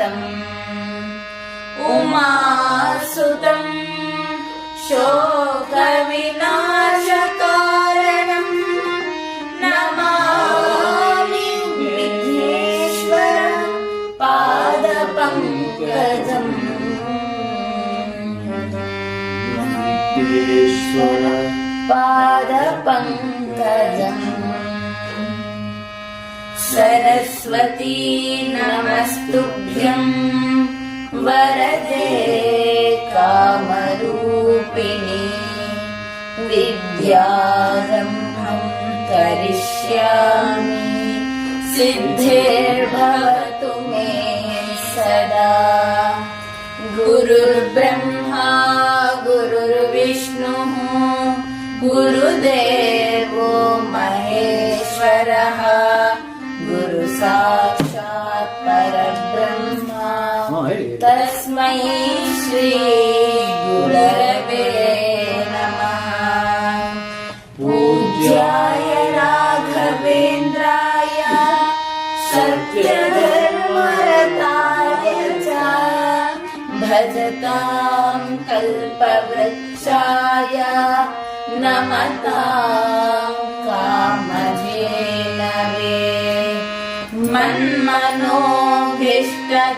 सुतम् उमासुतम् शोकविनाशकारणम् नमामि विघ्नेश्वर पादपङ्कजम् पादपङ्कजम् सरस्वती नमस्तुभ्यं वरदे कामरूपिणी विद्यारम्भं करिष्यामि सिद्धिर्भवतु मे सदा गुरुर्ब्रह्मा गुरुर्विष्णुः गुरुदेवो महेश्वरः गुरु साक्षात् परब्रह्मा तस्मै श्री गुरवे नमः। पूज्याय राघवेन्द्राय सत्यधर्मरताय च भजतां कल्पवृक्षाय नमतां कामधेनवे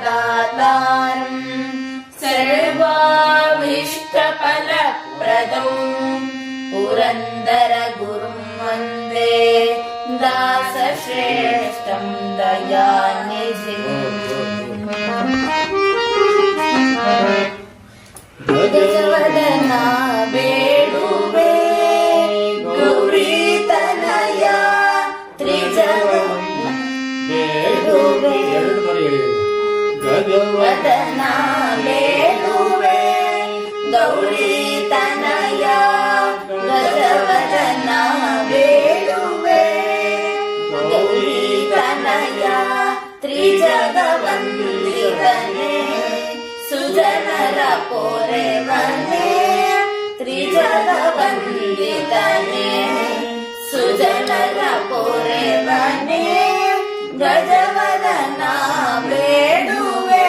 मन्मनोभीष्टदातारं सर्वाभीष्टफलप्रदं पुरन्दरगुरुं वन्दे दासश्रेष्ठं दयानिधिम्। गजवदना ಬೇಡುವೆ ಗೌರೀತನಯ ತ್ರಿಜಗನ್ನ ಬೇಡುವೆ ಗಜವದನ ಬೇಡುವೆ ಗೌರೀತನಯ ಗಜವದನ ಬೇಡುವೆ ಗೌರೀತನಯ ತ್ರಿಜಗವಂದಿತನೇ ಸುಜನರ ಪೋರೆವನೇ ತ್ರಿಜಗವಂದಿತನೇ ಸುಜನರ ಪೋರೆವನೇ ಗಜವದನ ಬೇಡುವೆ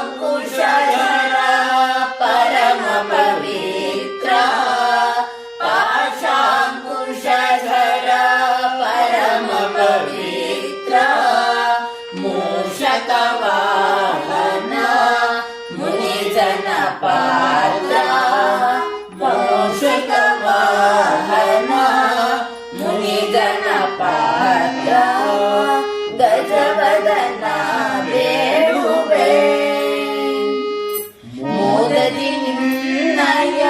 ಪಾಶಾಂಕುಶಧರ ಪರಮ ಪವಿತ್ರ ಪಾಶಾಂಕುಶಧರ ಪರಮ ಪವಿತ್ರ ಮೂಷಕವಾಹನ ಮುನಿಜನ ಪಾತ್ರ ಮೂಷಕವಾಹನ ಮುನಿಜನ ಪಾತ್ರ ಗಜವದನ ಬೇಡುವೆ ಮೋದದಿ ನಿನ್ನಯ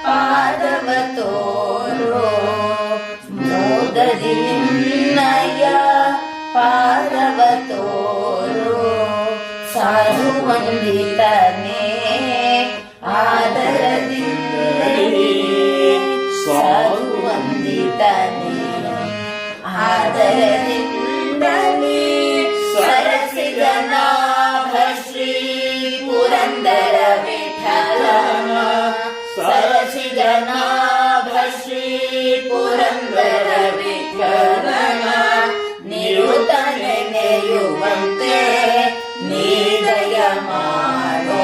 ಪಾದವ ತೋರೋ ಮೋದದಿ ನಿನ್ನಯ ಪಾದವ ತೋರೋ ಸಾಧು ವಂದಿತನೇ ಆದರದಿಂದಲೇ ಸಾಧು ವಂದಿತನೇ ಆದರದಿಂದಲೇ ಸರಸಿಗನಾಭ ಶ್ರೀ ಪುರಂದರ ವಿಠಲನ ಸರಸಿಗನಾಭ ಶ್ರೀ ಪುರಂದರ ವಿಠಲನ ನಿರುತ ನೆನೆಯುವಂತೆ ನೀದಯ ಮಾಡೋ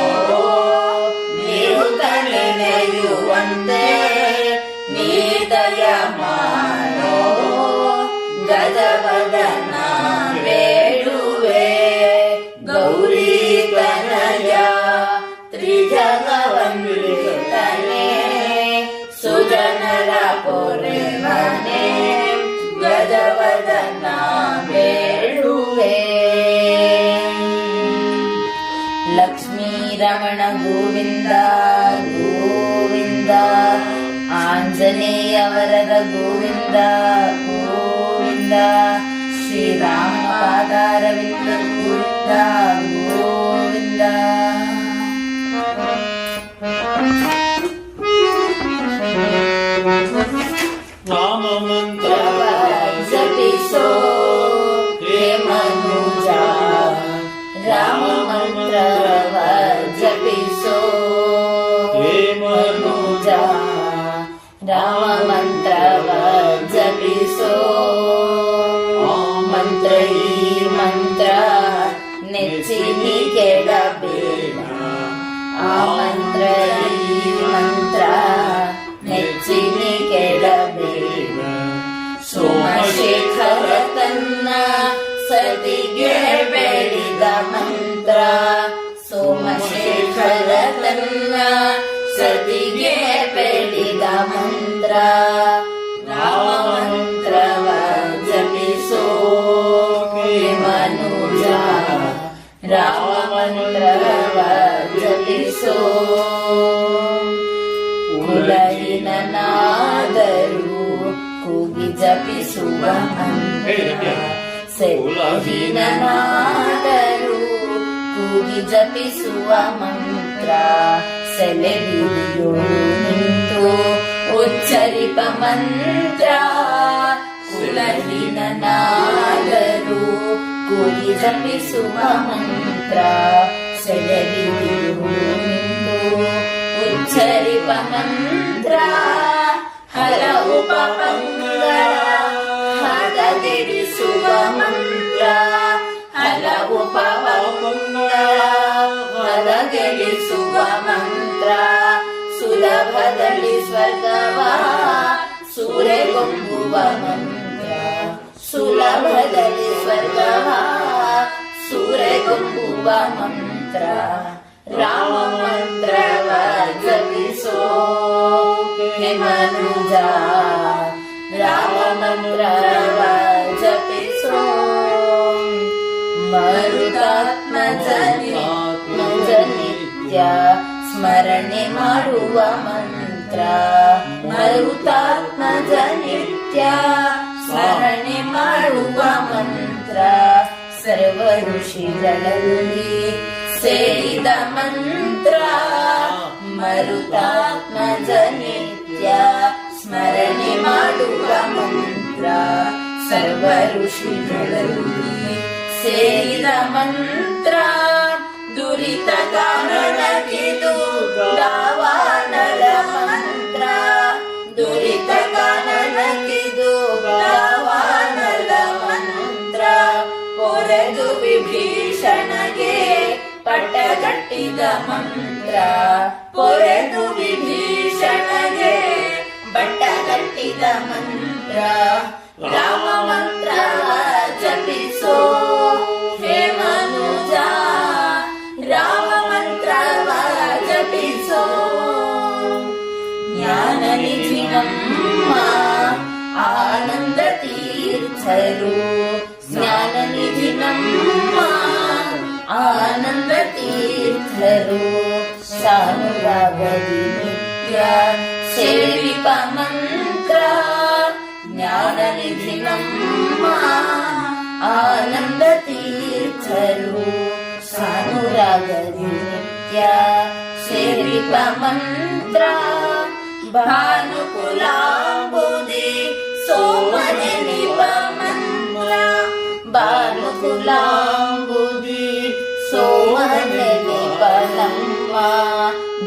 ನಿರುತ ನೆನೆಯುವಂತೆ ನೀದಯ ಮಾಡೋ ಗಜವದನ ಬೇಡುವೆ ಗೌರೀತನಯ ತ್ರಿಜಗವಂದಿತನೇ ಸುಜನರ ಪೊರೆವನೇ ಗಜವದನ ಬೇಡುವೆ ಲಕ್ಷ್ಮೀ ರಮಣ ಗೋವಿಂದ ಗೋವಿಂದ ಆಂಜನೇಯ ವರದ ಗೋವಿಂದ ಗೋವಿಂದ ಶ್ರೀರಾಮ ಪಾದಾರವಿಂದ ಗೋವಿಂದ ಗೋವಿಂದ ರಾಮ ಮಂತ್ರ ಜಪಿಸೋ ಹೇ ಮನುಜ ರಾಮ ಮಂತ್ರವ ಜಪಿಸೋ ಹೇ ಮನುಜ ರಾಮ ಮಂತ್ರವ ಜಪಿಸೋ ಮಂತ್ರ ಈ ಮಂತ್ರ ಆ ಮಂತ್ರ ಈ ಮಂತ್ರ ನೆಚ್ಚಿನಿ ಕೆಡಬೇಡ. ಸೋಮಶೇಖರ ತನ್ನ ಸತಿಗೆ ಬೆಳೆದ ಮಂತ್ರ. ಸೋಮಶೇಖರ ತನ್ನ ಸತಿಗೆ ಬೆಳೆದ ಮಂತ್ರ. ರಾಮ ಮಂತ್ರವ ಜಪಿಸೋ ಹೇ ಮನುಜ. ರಾಮ ಮಂತ್ರವ ಜಪಿಸೋ. ಕುಲಹೀನನಾದರೂ ಕೂಗಿ ಜಪಿಸುವ ಮಂತ್ರ. ಕುಲಹೀನನಾದರೂ ಕೂಗಿ ಜಪಿಸುವ ಮಂತ್ರ. ಸೆಲೆಬಿಡಿಯೋ ನಿಂತು ಉಚ್ಚರಿಪ ಮಂತ್ರ. ಕುಲಹೀನನಾದರೂ ಕೂಗಿ ಜಪಿಸುವ ಮಂತ್ರ. ಸೆಲೆಬಿಡಿಯೋ ನಿಂತು ಉಚ್ಚರಿಪ ಮಂತ್ರ. ಹಲವು ಪಾಪಗಳ ಹದಗೆಡಿಸುವ ಮಂತ್ರ. ಹಲವು ಪಾಪಗಳ ಹದಗೆಡಿಸುವ ಮಂತ್ರ. ಸುಲಭದಲ್ಲಿ ಸ್ವರ್ಗವ ಸೂರೆಗೊಂಬುವ ಮಂತ್ರ. ಸುಲಭದಲ್ಲಿ ಸ್ವರ್ಗವ ಸೂರೆಗೊಂಬುವ ಮಂತ್ರ. ರಾಮ ಮಂತ್ರವ ಜಪಿಸೋ ಹೇ ಮನುಜ. ರಾಮ ಮಂತ್ರವ ಜಪಿಸೋ. ಮರುತಾತ್ಮಜ ನಿತ್ಯ ಸ್ಮರಣೆ ಮಾಡುವ ಮಂತ್ರ. ಮರುತಾತ್ಮಜ ನಿತ್ಯ ಸ್ಮರಣೆ ಮಾಡುವ ಮಂತ್ರ. ಸರ್ವ ಋಷಿಗಳಲ್ಲಿ ಸೇರಿದ ಮಂತ್ರ. ಮರುತಾತ್ಮಜ ನಿತ್ಯ ಸ್ಮರಣೆ ಮಾಡುವ ಮಂತ್ರ. ಸರ್ವ ಋಷಿಗಳಲ್ಲಿ ಸೇರಿದ ಮಂತ್ರ. ದುರಿತ ಕಾರಣಕ್ಕಿದು ದಾವಾನಲ ಮಂತ್ರ. ದುರಿತ ಕಾರಣಕ್ಕಿದು ದಾವಾನಲ ಮಂತ್ರ. ಪೊರೆದು ವಿಭೀಷಣಗೆ ಪಟ್ಟಗಟ್ಟಿದ ಮಂತ್ರ. ಪೊರೆದು ವಿಭೀಷಣಗೆ ಪಟ್ಟಗಟ್ಟಿದ ಮಂತ್ರ. ರಾಮ ಮಂತ್ರ ಜಪಿಸೋ ಹೇ ಮನುಜ. ರಾಮ ಮಂತ್ರವ ಜಪಿಸೋ. ಜ್ಞಾನ ನಿಧಿ ನಮ್ಮ ಆನಂದ ತೀರ್ಥರು. ಜ್ಞಾನ ನಿಧಿ ನಮ್ಮ ಆನಂದ ತೀರ್ಥರು. ಸಾನುರಾಗದಿ ನಿತ್ಯ ಸೇವಿಪ ಮಂತ್ರ. ಜ್ಞಾನ ನಿಧಿ ನಮ್ಮ ಆನಂದ ತೀರ್ಥರು. ಸಾನುರಾಗದಿ ನಿತ್ಯ ಸೇವಿಪ ಮಂತ್ರ. ಭಾನುಕುಲಾಂಬುದಿ ಸೋಮನೆನಿಪ ಮಂತ್ರ. ಭಾನುಕುಲಾಂಬುದಿ ಸೋಮನೆನಿಪ ನಮ್ಮ.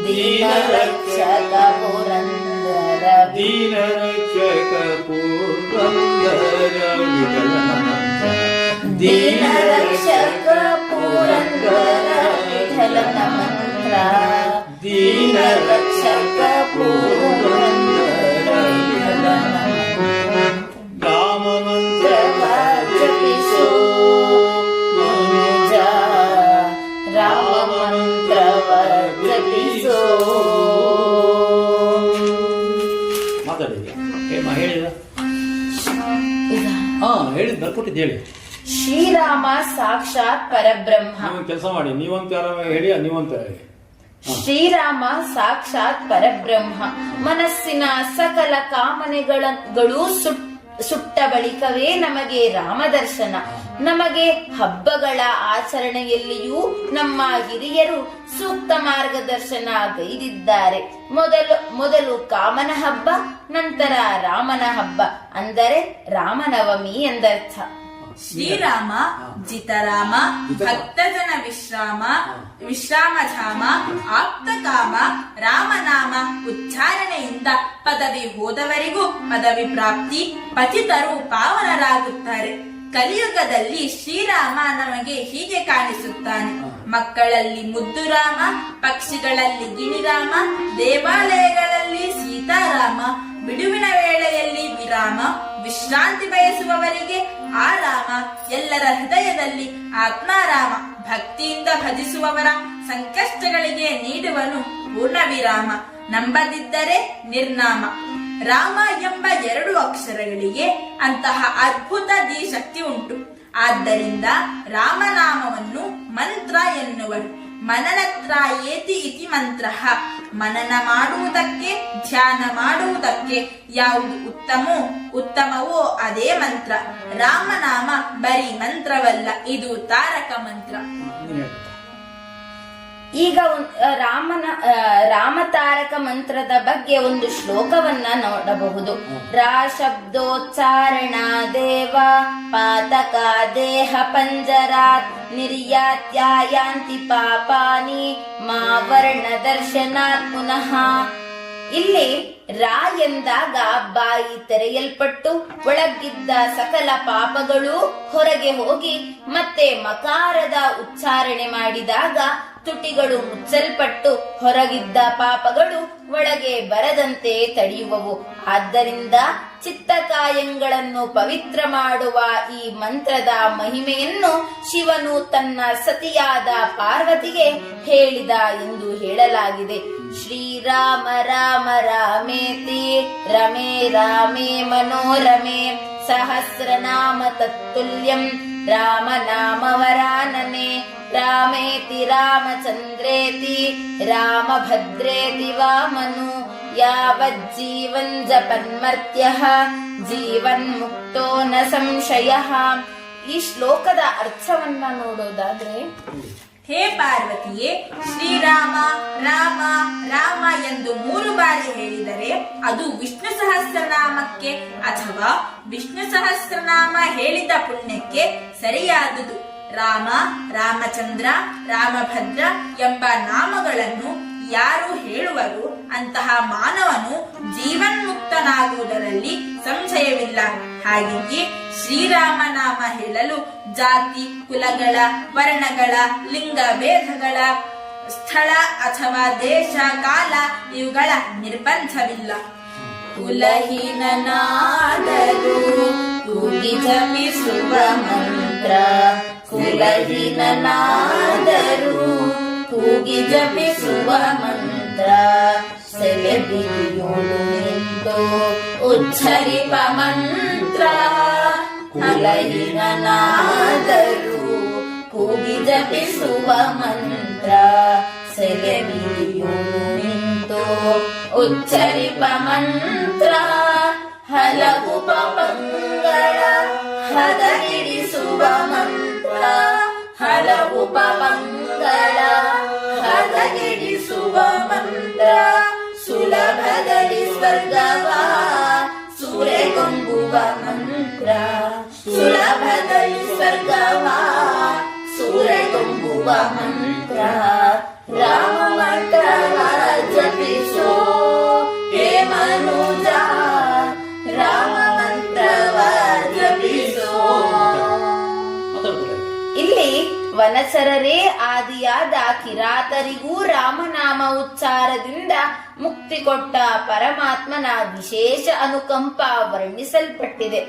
ದೀನ ರಕ್ಷಕ ಪುರಂದರ. ದೀನ ರಕ್ಷಕ ಪುರಂದರ ವಿಠಲನ ಮಂತ್ರ. ದೀನ ರಕ್ಷಕ ಪುರಂದರ ವಿಠಲನ ಮಂತ್ರ. ದೀನ ರಕ್ಷಕ ಪುರಂದರ ವಿಠಲನ ಮಂತ್ರ. ರಾಮ ಮಂತ್ರವ ಜಪಿಸೋ ಮನುಜ. ರಾಮ ಮಂತ್ರವ ಜಪಿಸೋ. ಮಾತಾಡಿದ ಹೇಳಿದ ಹೇಳಿದ್ ಬರ್ಕೊಟ್ಟಿದ್ದು ಹೇಳಿ. ಶ್ರೀರಾಮ ಸಾಕ್ಷಾತ್ ಪರಬ್ರಹ್ಮ. ನೀವು ಕೆಲಸ ಮಾಡಿ, ನೀವಂತರ ಹೇಳಿ, ನೀವಂತರ ಹೇಳಿ. ಶ್ರೀರಾಮ ಸಾಕ್ಷಾತ್ ಪರಬ್ರಹ್ಮ. ಮನಸ್ಸಿನ ಸಕಲ ಕಾಮನೆಗಳು ಸುಟ್ಟ ಬಳಿಕವೇ ನಮಗೆ ರಾಮದರ್ಶನ. ನಮಗೆ ಹಬ್ಬಗಳ ಆಚರಣೆಯಲ್ಲಿಯೂ ನಮ್ಮ ಹಿರಿಯರು ಸೂಕ್ತ ಮಾರ್ಗದರ್ಶನ ಗೈದಿದ್ದಾರೆ. ಮೊದಲು ಕಾಮನ ಹಬ್ಬ, ನಂತರ ರಾಮನ ಹಬ್ಬ, ಅಂದರೆ ರಾಮನವಮಿ ಎಂದರ್ಥ. ಶ್ರೀರಾಮ ಜಿತರಾಮ ಭಕ್ತಜನ ವಿಶ್ರಾಮಧಾಮ ಆಪ್ತಕಾಮ ರಾಮನಾಮ ಉಚ್ಚಾರಣೆಯಿಂದ ಪದವಿ ಹೋದವರಿಗೂ ಪದವಿ ಪ್ರಾಪ್ತಿ, ಪತಿತರು ಪಾವನರಾಗುತ್ತಾರೆ. ಕಲಿಯುಗದಲ್ಲಿ ಶ್ರೀರಾಮ ನಮಗೆ ಹೀಗೆ ಕಾಣಿಸುತ್ತಾನೆ. ಮಕ್ಕಳಲ್ಲಿ ಮುದ್ದು ರಾಮ, ಪಕ್ಷಿಗಳಲ್ಲಿ ಗಿಣಿರಾಮ, ದೇವಾಲಯಗಳಲ್ಲಿ ಸೀತಾರಾಮ, ಬಿಡುವಿನ ವೇಳೆಯಲ್ಲಿ ವಿರಾಮ, ವಿಶ್ರಾಂತಿ ಬಯಸುವವರಿಗೆ ಆರಾಮ, ಎಲ್ಲರ ಹೃದಯದಲ್ಲಿ ಆತ್ಮಾರಾಮ, ಭಕ್ತಿಯಿಂದ ಭಜಿಸುವವರ ಸಂಕಷ್ಟಗಳಿಗೆ ನೀಡುವನು ಪೂರ್ಣ ವಿರಾಮ, ನಂಬದಿದ್ದರೆ ನಿರ್ನಾಮ. ರಾಮ ಎಂಬ 2 ಅಕ್ಷರಗಳಿಗೆ ಅಂತಹ ಅದ್ಭುತ ಶಕ್ತಿ ಉಂಟು. ಆದ್ದರಿಂದ ರಾಮನಾಮವನ್ನು ಮಂತ್ರ ಎನ್ನುವರು. ಮನನತ್ರಾಯೇತಿ ಇತಿ ಮಂತ್ರ. ಮನನ ಮಾಡುವುದಕ್ಕೆ, ಧ್ಯಾನ ಮಾಡುವುದಕ್ಕೆ ಯಾವುದು ಉತ್ತಮವೋ ಅದೇ ಮಂತ್ರ. ರಾಮನಾಮ ಬರೀ ಮಂತ್ರವಲ್ಲ, ಇದು ತಾರಕ ಮಂತ್ರ. ಈಗ ರಾಮತಾರಕ ಮಂತ್ರದ ಬಗ್ಗೆ ಒಂದು ಶ್ಲೋಕವನ್ನ ನೋಡಬಹುದು. ರಾ ಶಬ್ದೋಚ್ಚಾರಣ ದೇವ ಪಾತಕ ದೇಹ ಪಂಜರಾತ್ ನಿರ್ಯಾತ್ಯಾಯಾಂತಿ ಪಾಪಾನಿ ಮಾ ವರ್ಣ ದರ್ಶನಾತ್ ಪುನಃ. ಇಲ್ಲಿ ರಾ ಎಂದಾಗ ಬಾಯಿ ತೆರೆಯಲ್ಪಟ್ಟು ಒಳಗಿದ್ದ ಸಕಲ ಪಾಪಗಳು ಹೊರಗೆ ಹೋಗಿ, ಮತ್ತೆ ಮಕಾರದ ಉಚ್ಚಾರಣೆ ಮಾಡಿದಾಗ ತುಟಿಗಳು ಮುಚ್ಚಲ್ಪಟ್ಟು ಹೊರಗಿದ್ದ ಪಾಪಗಳು ಒಳಗೆ ಬರದಂತೆ ತಡೆಯುವವು. ಆದ್ದರಿಂದ ಚಿತ್ತಕಾಯಂಗಳನ್ನು ಪವಿತ್ರ ಮಾಡುವ ಈ ಮಂತ್ರದ ಮಹಿಮೆಯನ್ನು ಶಿವನು ತನ್ನ ಸತಿಯಾದ ಪಾರ್ವತಿಗೆ ಹೇಳಿದ ಎಂದು ಹೇಳಲಾಗಿದೆ. ಶ್ರೀರಾಮ ರಾಮ ರಾಮೇತಿ ರಮೇ ರಾಮೇ ಮನೋರಮೆ ಸಹಸ್ರನಾಮ ತತ್ತುಲ್ಯಂ ರಾಮನಾಮವರಾನನೆ ರಾಮೇತಿ ರಾಮಚಂದ್ರೇತಿ ರಾಮಭದ್ರೇತಿ ವಾಮನು ಯಾವಜ್ಜೀವನ್ ಜಪನ್ಮರ್ತ್ಯಃ ಜೀವನ್ ಮುಕ್ತೋ ನ ಸಂಶಯಃ. ಈ ಶ್ಲೋಕದ ಅರ್ಥವನ್ನ ನೋಡೋದಾದ್ರೆ, ಹೇ ಪಾರ್ವತಿಯೇ, ಶ್ರೀರಾಮ ರಾಮ ರಾಮ ಎಂದು 3 ಬಾರಿ ಹೇಳಿದರೆ ಅದು ವಿಷ್ಣು ಸಹಸ್ರನಾಮಕ್ಕೆ ಅಥವಾ ವಿಷ್ಣು ಸಹಸ್ರನಾಮ ಹೇಳಿದ ಪುಣ್ಯಕ್ಕೆ ಸರಿಯಾದುದು. ರಾಮ, ರಾಮಚಂದ್ರ, ರಾಮಭದ್ರ ಎಂಬ ನಾಮಗಳನ್ನು ಯಾರು ಹೇಳುವರು ಅಂತಹ ಮಾನವನು ಜೀವನ್ಮುಕ್ತನಾಗುವುದರಲ್ಲಿ ಸಂಶಯವಿಲ್ಲ. ಹಾಗೆಯೇ ಶ್ರೀರಾಮನಾಮ ಹೇಳಲು ಜಾತಿ, ಕುಲಗಳ, ವರ್ಣಗಳ, ಲಿಂಗ ಭೇದಗಳ, ಸ್ಥಳ ಅಥವಾ ದೇಶ, ಕಾಲ ಇವುಗಳ ನಿರ್ಬಂಧವಿಲ್ಲ. ಕುಲಹೀನನಾದರೂ ಕೂಗಿ ಜಪಿಸುವ ಮಂತ್ರ, ಕುಲಹೀನನಾದರೂ ಕೂಗಿ ಜಪಿಸುವ ಮಂತ್ರ, ಸೆಲೆಬಿರಿಯೋಳು ನಿಂತು ಉಚ್ಚರಿಪ ಮಂತ್ರ. ಕುಲಹೀನನಾದರೂ ಕೂಗಿ ಜಪಿಸುವ ಮಂತ್ರ, ಸೆಲೆಬಿರಿಯೋಳು ನಿಂತು ಉಚ್ಚರಿಪ ಮಂತ್ರ. ಹಲವು ಪಾಪಗಳ ಹದಗಿಡಿಸುವ ಮಂತ್ರ, ಹಲವು ಪಾಪಗಳ ಹದಗಿಡಿಸುವ ಮಂತ್ರ. ಸುಲಭದಲ್ಲಿ ಸ್ವರ್ಗವ ಸೂರೆಗೊಂಬುವ ಮಂತ್ರ, ಸುಲಭದಲ್ಲಿ ಸ್ವರ್ಗವ ಸೂರೆಗೊಂಬುವ ಮಂತ್ರ. ರಾಮ ಮಂತ್ರವ ಜಪಿಸೋ ಹೇ ಮನುಜ, ರಾಮ ಮಂತ್ರವ ಜಪಿಸೋ. ಇಲ್ಲಿ ವನಚರರೇ ಆದಿಯಾದ ಕಿರಾತರಿಗೂ ರಾಮನಾಮ ಉಚ್ಚಾರದಿಂದ ಮುಕ್ತಿ ಕೊಟ್ಟ ಪರಮಾತ್ಮನ ವಿಶೇಷ ಅನುಕಂಪ ವರ್ಣಿಸಲ್ಪಟ್ಟಿದೆ.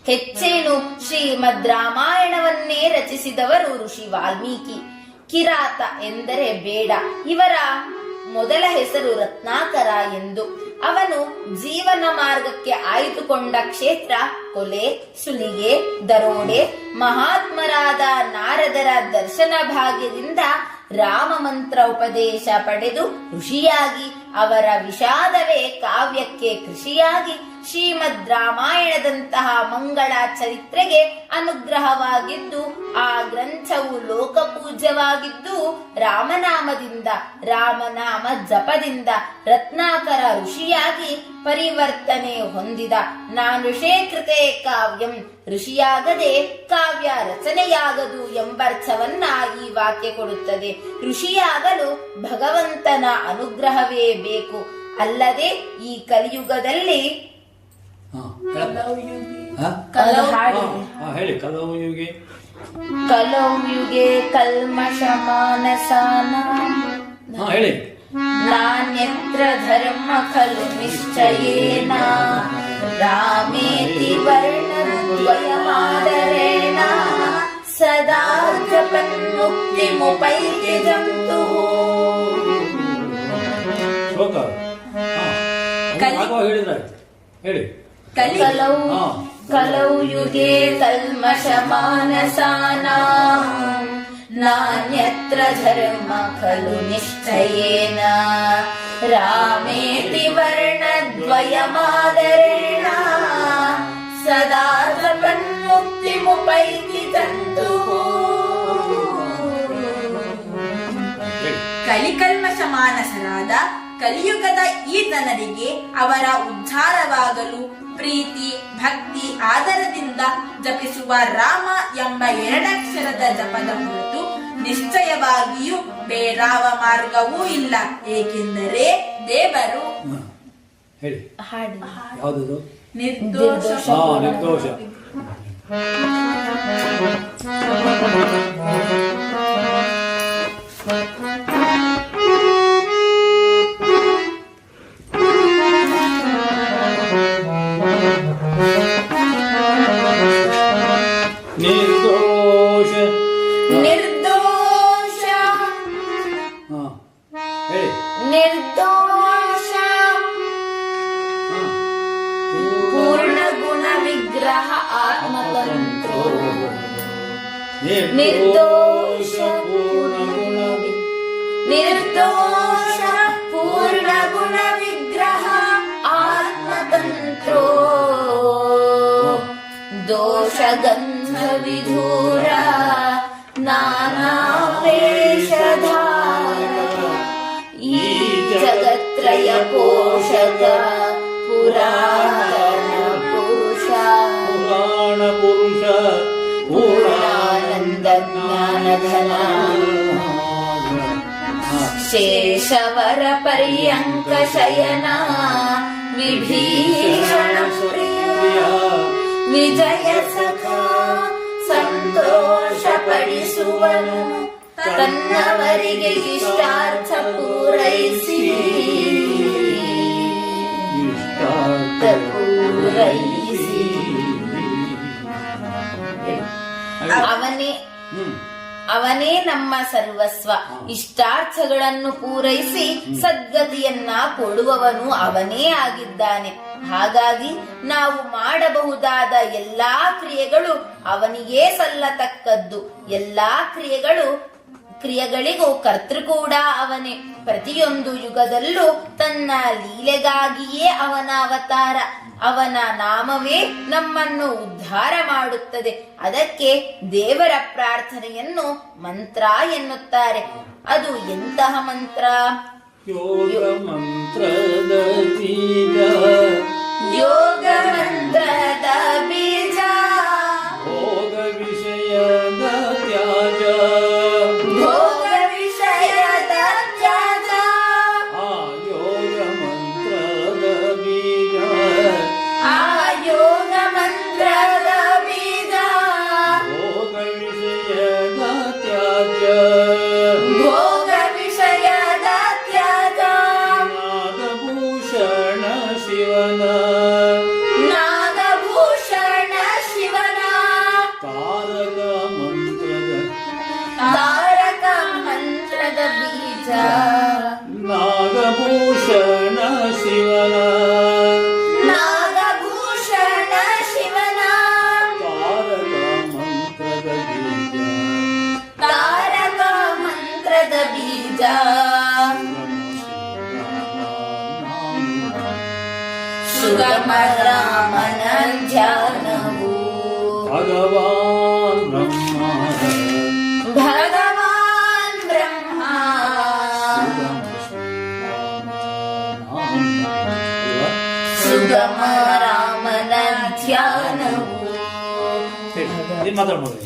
ಹೆಚ್ಚೇನು ಶ್ರೀಮದ್ ರಾಮಾಯಣವನ್ನೇ ರಚಿಸಿದವರು ಋಷಿ ವಾಲ್ಮೀಕಿ. ಕಿರಾತ ಎಂದರೆ ಬೇಡ. ಇವರ ಮೊದಲ ಹೆಸರು ರತ್ನಾಕರ ಎಂದು. ಅವನು ಜೀವನ ಮಾರ್ಗಕ್ಕೆ ಆಯ್ದುಕೊಂಡ ಕ್ಷೇತ್ರ ಕೊಲೆ, ಸುಲಿಗೆ, ದರೋಡೆ. ಮಹಾತ್ಮರಾದ ನಾರದರ ದರ್ಶನ ಭಾಗ್ಯದಿಂದ ರಾಮ ಮಂತ್ರ ಉಪದೇಶ ಪಡೆದು ಋಷಿಯಾಗಿ, ಅವರ ವಿಷಾದವೇ ಕಾವ್ಯಕ್ಕೆ ಕೃಷಿಯಾಗಿ, ಶ್ರೀಮದ್ ರಾಮಾಯಣದಂತಹ ಮಂಗಳ ಚರಿತ್ರೆಗೆ ಅನುಗ್ರಹವಾಗಿದ್ದು, ಆ ಗ್ರಂಥವು ಲೋಕಪೂಜ್ಯವಾಗಿದ್ದು, ರಾಮನಾಮದಿಂದ, ರಾಮನಾಮ ಜಪದಿಂದ ರತ್ನಾಕರ ಋಷಿಯಾಗಿ ಪರಿವರ್ತನೆ ಹೊಂದಿದ. ನಾನುಷೇ ಕೃತೆ ಕಾವ್ಯಂ, ಋಷಿಯಾಗದೆ ಕಾವ್ಯ ರಚನೆಯಾಗದು ಎಂಬರ್ಥವನ್ನ ಈ ವಾಕ್ಯ ಕೊಡುತ್ತದೆ. ಋಷಿಯಾಗಲು ಭಗವಂತನ ಅನುಗ್ರಹವೇ ಬೇಕು. ಅಲ್ಲದೆ ಈ ಕಲಿಯುಗದಲ್ಲಿ ಹೇಳಿ. ಕಲವು ಯುಗಿ ಕಲೌ ಯುಗೆ ಕಲ್ಮಷ ಮಾನಸಾನ ಹಾ ಹೇಳಿ. ನಾನ್ಯತ್ರ ಧರ್ಮ ಖಲು ನಿಶ್ಚಯೇನ ರಾಮೇತಿ ವರ್ಣದ್ವಯಮಾದರೇಣ ಸದಾ ಜಪನ್ಮುಕ್ತಿ ಮುಪೈತಿ ಜಂತುಃ. ಶ್ಲೋಕ ಹೇಳಿದ್ರೆ ಹೇಳಿ. ಕಲೌ ಹಾ. ಕಲೌ ಯುಗೆ ಕಲ್ಮಷ ಮಾನಸಾನಾಂ ನಾನ್ಯತ್ರ ಧರ್ಮ ಖಲು ನಿಶ್ಚಯೇನ ರಾಮೇತಿ ವರ್ಣದ್ವಯಮಾದರೇಣ ಸದಾ ಜಪನ್ಮುಕ್ತಿ ಮುಪೈತಿ ಜಂತುಃ. ಕಲಿಕಲ್ಮಶ ಮಾನಸರಾದ ಕಲಿಯುಗದ ಈ ಜನರಿಗೆ ಅವರ ಉದ್ಧಾರವಾಗಲು ಪ್ರೀತಿ ಭಕ್ತಿ ಆದರದಿಂದ ಜಪಿಸುವ ರಾಮ ಎಂಬ ಎರಡಕ್ಷರದ ಜಪದ ಹೊರತು ನಿಶ್ಚಯವಾಗಿಯೂ ಬೇರಾವ ಮಾರ್ಗವೂ ಇಲ್ಲ. ಏಕೆಂದರೆ ದೇವರು ಹೇಳಿ ಹಾಡಿ ಯಾವ್ದು ನಿರ್ದೋಷ ನಿರ್ದೋಷ. ನಿರ್ದೋಷ ನಿರ್ದೋಷ ಹಾ ಹೇಳಿ. ನಿರ್ದೋಷ ಪೂರ್ಣ ಗುಣ ವಿಗ್ರಹ ಆತ್ಮತಂತ್ರೋ ನಿರ್ದೋಷ ಪೂರ್ಣಗುಣ ನಿರ್ದೋಷ ಪೂರ್ಣ ಗುಣ ವಿಗ್ರಹ ಆತ್ಮತಂತ್ರೋ ದೋಷ ಗಂಧ ವಿಧೂರ ನಾನಾ ವೇಷಧಾರ ಈ ಜಗತ್ರಯ ಪೋಷಕ ಪುರಾಣ ಪುರುಷ ಪುರಾಣ ಪುರುಷ ಪೂರ್ಣಾನಂದ ಜ್ಞಾನಧನ ಶೇಷವರ ಪರ್ಯಂಕ ಶಯನ ವಿಭೀಷಣ ಪ್ರಿಯ ವಿಜಯ ಸಖ ಸಂತೋಷ ಪಡಿಸುವನು ತನ್ನವರಿಗೆ ಇಷ್ಟಾರ್ಥ ಪೂರೈಸಿ ಪೂರೈಸಿ ಅವನೇ ನಮ್ಮ ಸರ್ವಸ್ವ. ಇಷ್ಟಾರ್ಥಗಳನ್ನು ಪೂರೈಸಿ ಸದ್ಗತಿಯನ್ನ ಕೊಡುವವನು ಅವನೇ ಆಗಿದ್ದಾನೆ. ಹಾಗಾಗಿ ನಾವು ಮಾಡಬಹುದಾದ ಎಲ್ಲಾ ಕ್ರಿಯೆಗಳು ಅವನಿಗೇ ಸಲ್ಲತಕ್ಕದ್ದು. ಎಲ್ಲಾ ಕ್ರಿಯೆಗಳಿಗೂ ಕರ್ತೃ ಕೂಡ ಅವನೇ. ಪ್ರತಿಯೊಂದು ಯುಗದಲ್ಲೂ ತನ್ನ ಲೀಲೆಗಾಗಿಯೇ ಅವನ ಅವತಾರ. ಅವನ ನಾಮವೇ ನಮ್ಮನ್ನು ಉದ್ಧಾರ ಮಾಡುತ್ತದೆ. ಅದಕ್ಕೆ ದೇವರ ಪ್ರಾರ್ಥನೆಯನ್ನು ಮಂತ್ರ ಎನ್ನುತ್ತಾರೆ. ಅದು ಎಂತಹ ಮಂತ್ರ? ಯೋಗ ಮಂತ್ರದ ಬೀಜ ಯೋಗ ಮಂತ್ರದ ಬೀಜ ಭೋಗ ವಿಷಯದ ತ್ಯಾಜ ಭೋಗ ವಿಷಯದ ತ್ಯಾಜ ಆ ಯೋಗ ಮಂತ್ರದ ಬೀಜ ಆ ಯೋಗ ಮಂತ್ರದ ಬೀಜ ಭೋಗ ವಿಷಯದ ತ್ಯಾಜ ಭೋಗ ವಿಷಯದ ತ್ಯಾಜ ನಾಗಭೂಷಣ ಶಿವನ ನಾಗಭೂಷಣ ಶಿವನ ತಾರಕ ಮಂತ್ರದ ತಾರಕ ಮಂತ್ರದ ಬೀಜ ನಾಗಭೂಷಣ ಶಿವನ ನಾಗಭೂಷಣ ಶಿವನ ತಾರಕ ಮಂತ್ರದ ಬೀಜ ತಾರಕ ಮಂತ್ರದ ಬೀಜ ಸುಗಮ ರಾಮನ ಧ್ಯಾನವು ಭಗವಾನ್ ಬ್ರಹ್ಮ ಭಗವಾನ್ ಬ್ರಹ್ಮ ಸುಗಮ ರಾಮನ ಧ್ಯಾನವು ಮಾತಾಡ್ಬೋದು.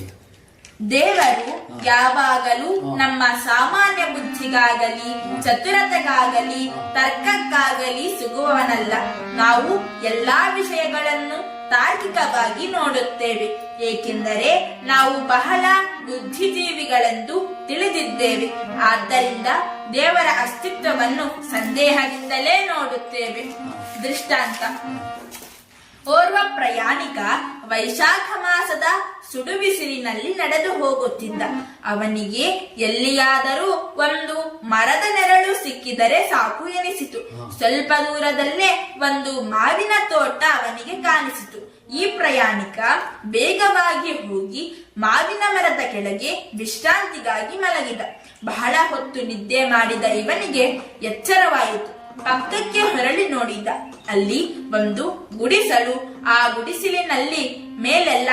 ದೇವರು ಯಾವಾಗಲೂ ನಮ್ಮ ಸಾಮಾನ್ಯ ಬುದ್ಧಿಗಾಗಲಿ ಚತುರತೆಗಾಗಲಿ ತರ್ಕಕ್ಕಾಗಲಿ ಸಿಗುವವನಲ್ಲ. ನಾವು ಎಲ್ಲಾ ವಿಷಯಗಳನ್ನು ತಾರ್ಕಿಕವಾಗಿ ನೋಡುತ್ತೇವೆ. ಏಕೆಂದರೆ ನಾವು ಬಹಳ ಬುದ್ಧಿಜೀವಿಗಳೆಂದು ತಿಳಿದಿದ್ದೇವೆ. ಆದ್ದರಿಂದ ದೇವರ ಅಸ್ತಿತ್ವವನ್ನು ಸಂದೇಹದಿಂದಲೇ ನೋಡುತ್ತೇವೆ. ದೃಷ್ಟಾಂತ: ಓರ್ವ ಪ್ರಯಾಣಿಕ ವೈಶಾಖ ಮಾಸದ ಸುಡುಬಿಸಿಲಿನಲ್ಲಿ ನಡೆದು ಹೋಗುತ್ತಿದ್ದ. ಅವನಿಗೆ ಎಲ್ಲಿಯಾದರೂ ಒಂದು ಮರದ ನೆರಳು ಸಿಕ್ಕಿದರೆ ಸಾಕು ಎನಿಸಿತು. ಸ್ವಲ್ಪ ದೂರದಲ್ಲೇ ಒಂದು ಮಾವಿನ ತೋಟ ಅವನಿಗೆ ಕಾಣಿಸಿತು. ಈ ಪ್ರಯಾಣಿಕ ಬೇಗವಾಗಿ ಹೋಗಿ ಮಾವಿನ ಮರದ ಕೆಳಗೆ ವಿಶ್ರಾಂತಿಗಾಗಿ ಮಲಗಿದ. ಬಹಳ ಹೊತ್ತು ನಿದ್ದೆ ಮಾಡಿದ ಇವನಿಗೆ ಎಚ್ಚರವಾಯಿತು. ಪಕ್ಕಕ್ಕೆ ಹೊರಳಿ ನೋಡಿದ. ಅಲ್ಲಿ ಒಂದು ಗುಡಿಸಲು. ಆ ಗುಡಿಸಲಿನಲ್ಲಿ ಮೇಲೆಲ್ಲ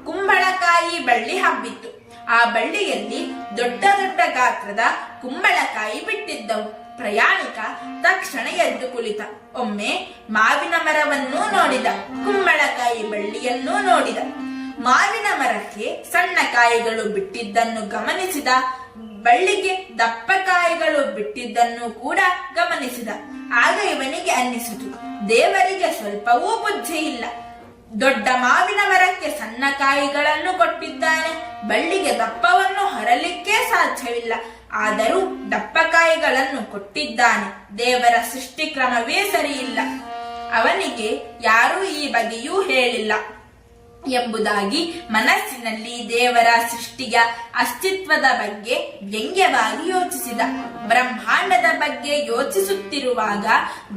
ಕುಂಬಳಕಾಯಿ ಬಳ್ಳಿ ಹಬ್ಬಿತ್ತು. ಆ ಬಳ್ಳಿಯಲ್ಲಿ ದೊಡ್ಡ ದೊಡ್ಡ ಗಾತ್ರದ ಕುಂಬಳಕಾಯಿ ಬಿಟ್ಟಿದ್ದವು. ಪ್ರಯಾಣಿಕ ತಕ್ಷಣ ಎದ್ದು ಕುಳಿತ. ಒಮ್ಮೆ ಮಾವಿನ ಮರವನ್ನೂ ನೋಡಿದ, ಕುಂಬಳಕಾಯಿ ಬಳ್ಳಿಯನ್ನೂ ನೋಡಿದ. ಮಾವಿನ ಮರಕ್ಕೆ ಸಣ್ಣ ಕಾಯಿಗಳು ಬಿಟ್ಟಿದ್ದನ್ನು ಗಮನಿಸಿದ. ಬಳ್ಳಿಗೆ ದಪ್ಪ ಕಾಯಿಗಳು ಬಿಟ್ಟಿದ್ದನ್ನು ಕೂಡ ಗಮನಿಸಿದ. ಆಗ ಇವನಿಗೆ ಅನ್ನಿಸಿತು, ದೇವರಿಗೆ ಸ್ವಲ್ಪವೂ ಬುದ್ಧಿ ಇಲ್ಲ. ದೊಡ್ಡ ಮಾವಿನ ಮರಕ್ಕೆ ಸಣ್ಣ ಕಾಯಿಗಳನ್ನು ಕೊಟ್ಟಿದ್ದಾನೆ, ಬಳ್ಳಿಗೆ ದಪ್ಪವನ್ನು ಹೊರಲಿಕ್ಕೆ ಸಾಧ್ಯವಿಲ್ಲ. ಆದರೂ ದಪ್ಪ ಕಾಯಿಗಳನ್ನು ಕೊಟ್ಟಿದ್ದಾನೆ. ದೇವರ ಸೃಷ್ಟಿ ಕ್ರಮವೇ ಸರಿಯಿಲ್ಲ. ಅವನಿಗೆ ಯಾರೂ ಈ ಬಗೆಯೂ ಹೇಳಿಲ್ಲ ಎಂಬುದಾಗಿ ಮನಸ್ಸಿನಲ್ಲಿ ದೇವರ ಸೃಷ್ಟಿಯ ಅಸ್ತಿತ್ವದ ಬಗ್ಗೆ ವ್ಯಂಗ್ಯವಾಗಿ ಯೋಚಿಸಿದ. ಬ್ರಹ್ಮಾಂಡದ ಬಗ್ಗೆ ಯೋಚಿಸುತ್ತಿರುವಾಗ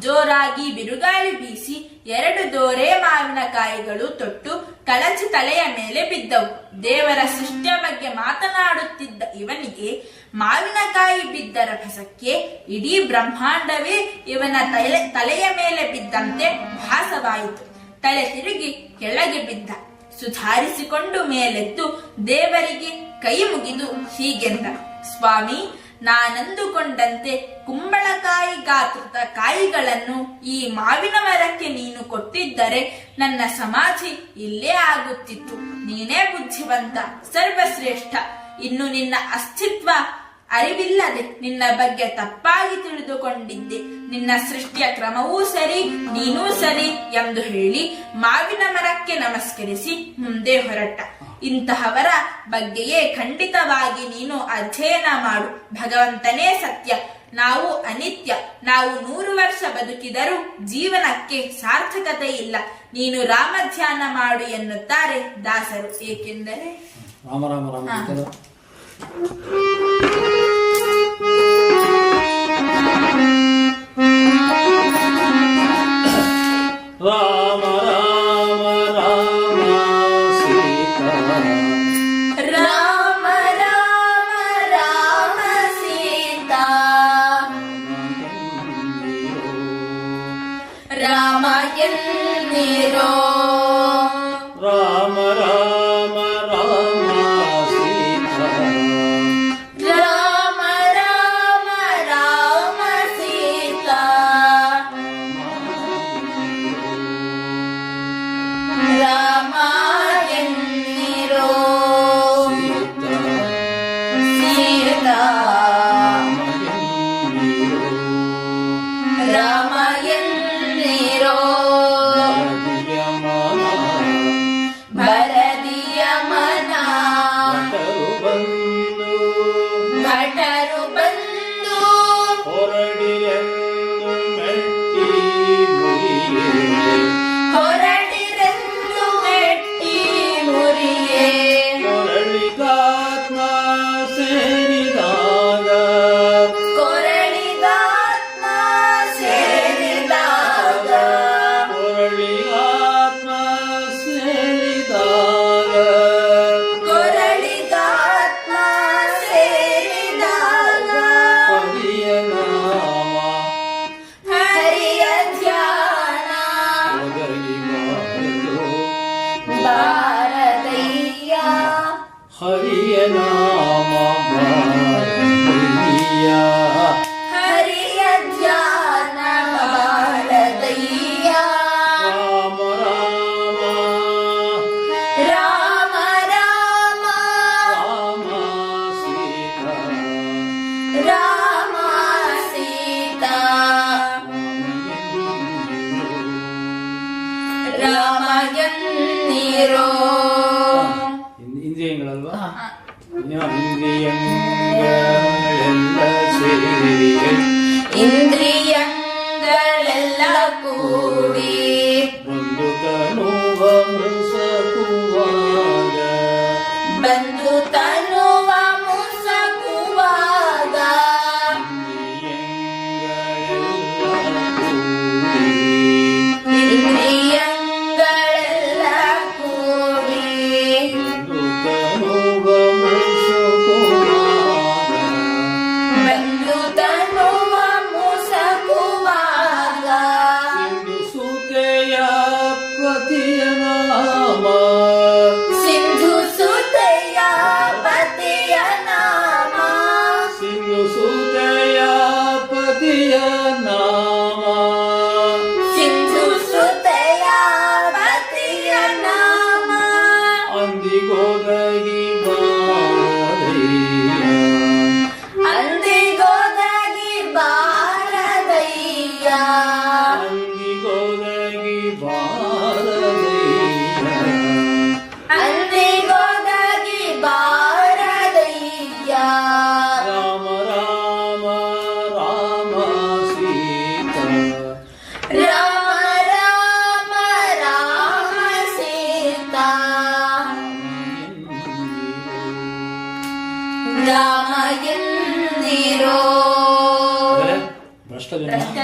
ಜೋರಾಗಿ ಬಿರುಗಾಳಿ ಬೀಸಿ 2 ದೋರೆ ಮಾವಿನಕಾಯಿಗಳು ತೊಟ್ಟು ಕಳಚಿ ತಲೆಯ ಮೇಲೆ ಬಿದ್ದವು. ದೇವರ ಸೃಷ್ಟಿಯ ಬಗ್ಗೆ ಮಾತನಾಡುತ್ತಿದ್ದ ಇವನಿಗೆ ಮಾವಿನಕಾಯಿ ಬಿದ್ದ ರಭಸಕ್ಕೆ ಇಡೀ ಬ್ರಹ್ಮಾಂಡವೇ ಇವನ ತಲೆಯ ಮೇಲೆ ಬಿದ್ದಂತೆ ಭಾಸವಾಯಿತು. ತಲೆ ತಿರುಗಿ ಕೆಳಗೆ ಬಿದ್ದ. ಸುಧಾರಿಸಿಕೊಂಡು ಮೇಲೆದ್ದು ದೇವರಿಗೆ ಕೈ ಮುಗಿದು ಹೀಗೆಂದ: ಸ್ವಾಮಿ, ನಾನಂದುಕೊಂಡಂತೆ ಕುಂಬಳಕಾಯಿ ಗಾತ್ರದ ಕಾಯಿಗಳನ್ನು ಈ ಮಾವಿನ ಮರಕ್ಕೆ ನೀನು ಕೊಟ್ಟಿದ್ದರೆ ನನ್ನ ಸಮಾಧಿ ಇಲ್ಲೇ ಆಗುತ್ತಿತ್ತು. ನೀನೇ ಬುದ್ಧಿವಂತ, ಸರ್ವಶ್ರೇಷ್ಠ. ಇನ್ನು ನಿನ್ನ ಅಸ್ತಿತ್ವ ಅರಿವಿಲ್ಲದೆ ನಿನ್ನ ಬಗ್ಗೆ ತಪ್ಪಾಗಿ ತಿಳಿದುಕೊಂಡಿದ್ದೆ. ನಿನ್ನ ಸೃಷ್ಟಿಯ ಕ್ರಮವೂ ಸರಿ, ನೀನೂ ಸರಿ ಎಂದು ಹೇಳಿ ಮಾವಿನ ಮರಕ್ಕೆ ನಮಸ್ಕರಿಸಿ ಮುಂದೆ ಹೊರಟ. ಇಂತಹವರ ಬಗ್ಗೆಯೇ ಖಂಡಿತವಾಗಿ ನೀನು ಅಧ್ಯಯನ ಮಾಡು. ಭಗವಂತನೇ ಸತ್ಯ, ನಾವು ಅನಿತ್ಯ. ನಾವು 100 ವರ್ಷ ಬದುಕಿದರೂ ಜೀವನಕ್ಕೆ ಸಾರ್ಥಕತೆ ಇಲ್ಲ. ನೀನು ರಾಮ ಧ್ಯಾನ ಮಾಡು ಎನ್ನುತ್ತಾರೆ ದಾಸರು. ಏಕೆಂದರೆ ರಾಮ ರಾಮ ರಾಮ ರಾಮ ರಾಮ ರಾಮ ಸೀತಾ ರಾಮ ರಾಮ ರಾಮ ಸೀತಾ ರಾಮ ಎನ್ನಿರೋ ರಾಮ ರಾಮ ರಾಮ ಸೀತಾ ರಾಮ ರಾಮ ರಾಮ ಸೀತಾ ರಾಮ ಎನ್ನಿರೋ ಸೀತಾ ರಾಮ ಎನ್ನಿರೋ ಇಂದ್ರಿಯಗಳೆಲ್ಲ ಕೂಡಿ ಒಂದು ತನುವ ಮುಸಕುವಾಗ ಬಂದು ತನುವ ಮುಸಕುವಾಗ ಇಂದ್ರಿಯಗಳೆಲ್ಲ ಕೂಡಿ ಬಂದು ತನುವ ಮುಸಕುವಾಗ ಸುತೆಯ ಪತಿಯ ನಾಮ ಸಿಂಧು ಸುತೆಯ ಪತಿಯ ನಾಮ ಸಿಂಧು ಸುತೆಯ ಪತಿಯ ನಾಮ ಸಿಂಧು ಸುತೆಯ ಪತಿಯ ನಾಮ ಅಂದಿಗೋದಗಿ ಬಾರದಯ್ಯ ಅಂದಿಗೋದಗಿ ಬಾರದಯ್ಯ ಅಂದಿಗೋದಗಿ ಬಾರದಯ್ಯ ಅಂದಿಗೋದಗಿ ಬಾರದಯ್ಯ ರಾಮ ರಾಮ ರಾಮ ಸೀತಾ ರಾಮ ರಾಮ ರಾಮ ಸೀತಾ ರಾಮ ಎಂದಿರೋ ಭ್ರಷ್ಟ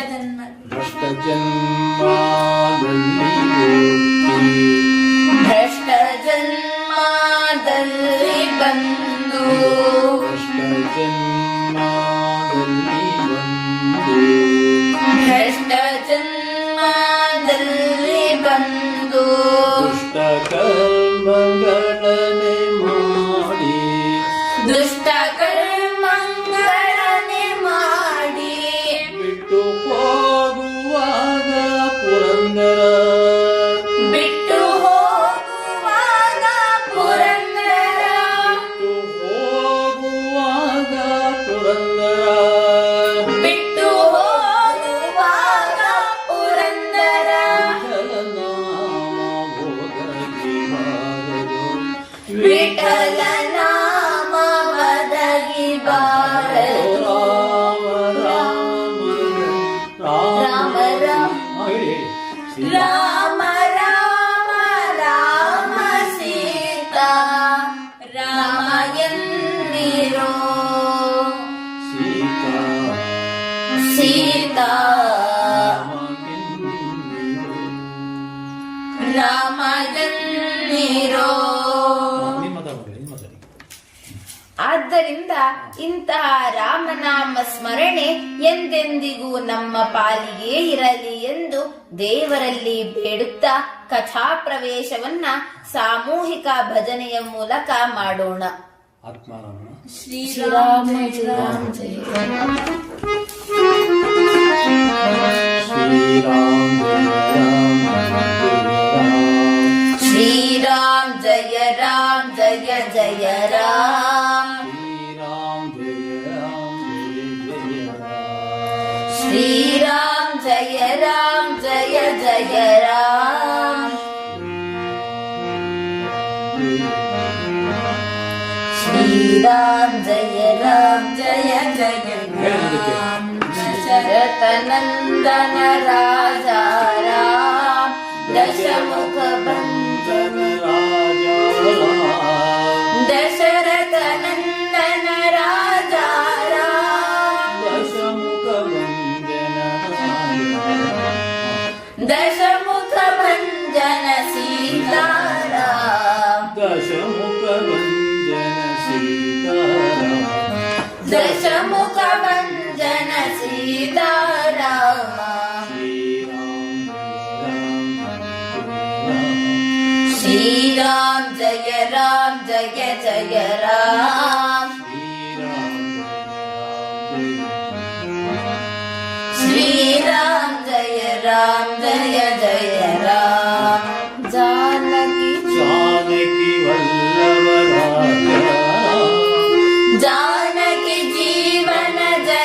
ಜನ್ಮ ಭ್ರಷ್ಟ ಜನ್ಮ ಭ್ರಷ್ಟ ಜನ್ಮದಲ್ಲಿ ಹುಟ್ಟಿ ಭ್ರಷ್ಟ ಜನ್ಮದಲ್ಲಿ ಬಂದು ಭ್ರಷ್ಟ ಜನ್ಮದಲ್ಲಿ ಬಂದು ಭ್ರಷ್ಟ ಜನ್ಮದಲ್ಲಿ ಬಂದು ದುಷ್ಟ ಕರ್ಮಗಳನೆ ಮಾಡಿ ದುಷ್ಟ ಕರ್ಮಗಳನೆ ಮಾಡಿ ಬಿಟ್ಟು ಹೋಗುವಾಗ ಪುರಂದರ ಬಿಟ್ಟು ಹೋಗುವಾಗ ಪುರಂದರ ಬಿಟ್ಟು ಹೋಗುವಾಗ ಪುರಂದರ ಬಿಟ್ಟು ಹೋಗುವಾಗ ಪುರಂದರ ವಿಠಲ ನಾಮ ಒದಗಿ ಬಾರದು ರಾಮ ರಾಮ ರಾಮ ರಾಮ ರಾಮ ಸೀತಾ ರಾಮ ಎಂದಿರೋ ಸೀತಾ ರಾಮ ಎಂದಿರೋ. ಆದ್ದರಿಂದ ಇಂತಹ ರಾಮನಾಮ ಸ್ಮರಣೆ ಎಂದೆಂದಿಗೂ ನಮ್ಮ ಪಾಲಿಗೆ ಇರಲಿ ಎಂದು ದೇವರಲ್ಲಿ ಬೇಡುತ್ತಾ ಕಥಾ ಪ್ರವೇಶವನ್ನ ಸಾಮೂಹಿಕ ಭಜನೆಯ ಮೂಲಕ ಮಾಡೋಣ. ಆತ್ಮಾರಾಮ ಶ್ರೀರಾಮ ಜಯ ರಾಮ ಜಯ ಶ್ರೀರಾಮ ಜಯ ರಾಮ ಜಯ ಜಯ ರಾಮ ಶ್ರೀರಾಮ ಜಯ ರಾಮ ಜಯ ಜಯ ರಾಮ ಶ್ರೀರಾಮ ಜಯ ರಾಮ ಜಯ ಜಯ ರಾಮ ದಶರಥ ನಂದನ ರಾಜಾ ರಾಮ ದಶಮುಖ ಭಂಜನ ದಶರಥ ನಂದನ ರಾಜಾ ರಾಮ ದಶಮುಖ ಭಂಜನ ಸೀತಾರಾಮ ದಶಮುಖ ಭಂಜನ ಸೀತಾರಾಮ ಶ್ರೀರಾಮ ಜಯ ರಾಮ ಜಯ ಜಯ ರಾಮ ಶ್ರೀರಾಮ ಜಯ ರಾಮ ಜಯ ಜಯ ರಾಮ जानकी जानकी वल्लभ जानकी जीवन जय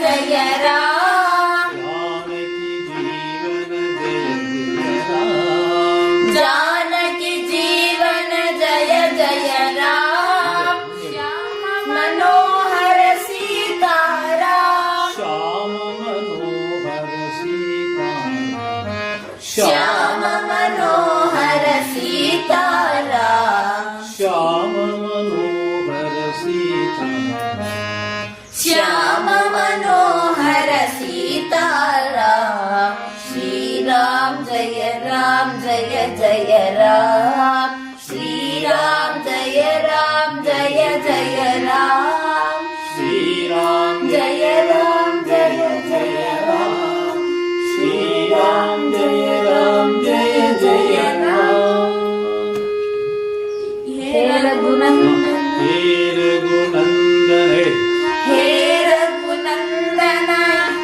जय राम जानकी जीवन जय जय राम जानकी जीवन जय जय राम श्याम मनोहर सीताराम श्याम सीताराम श्याम मनोहर सीताराम श्याम मनोहर सीताराम श्री राम जय जय राम श्री राम जय जय राम श्री राम जय जय राम श्री राम जय जय राम हे रघुनंदन हे रघुनंदन हे रघुनंदन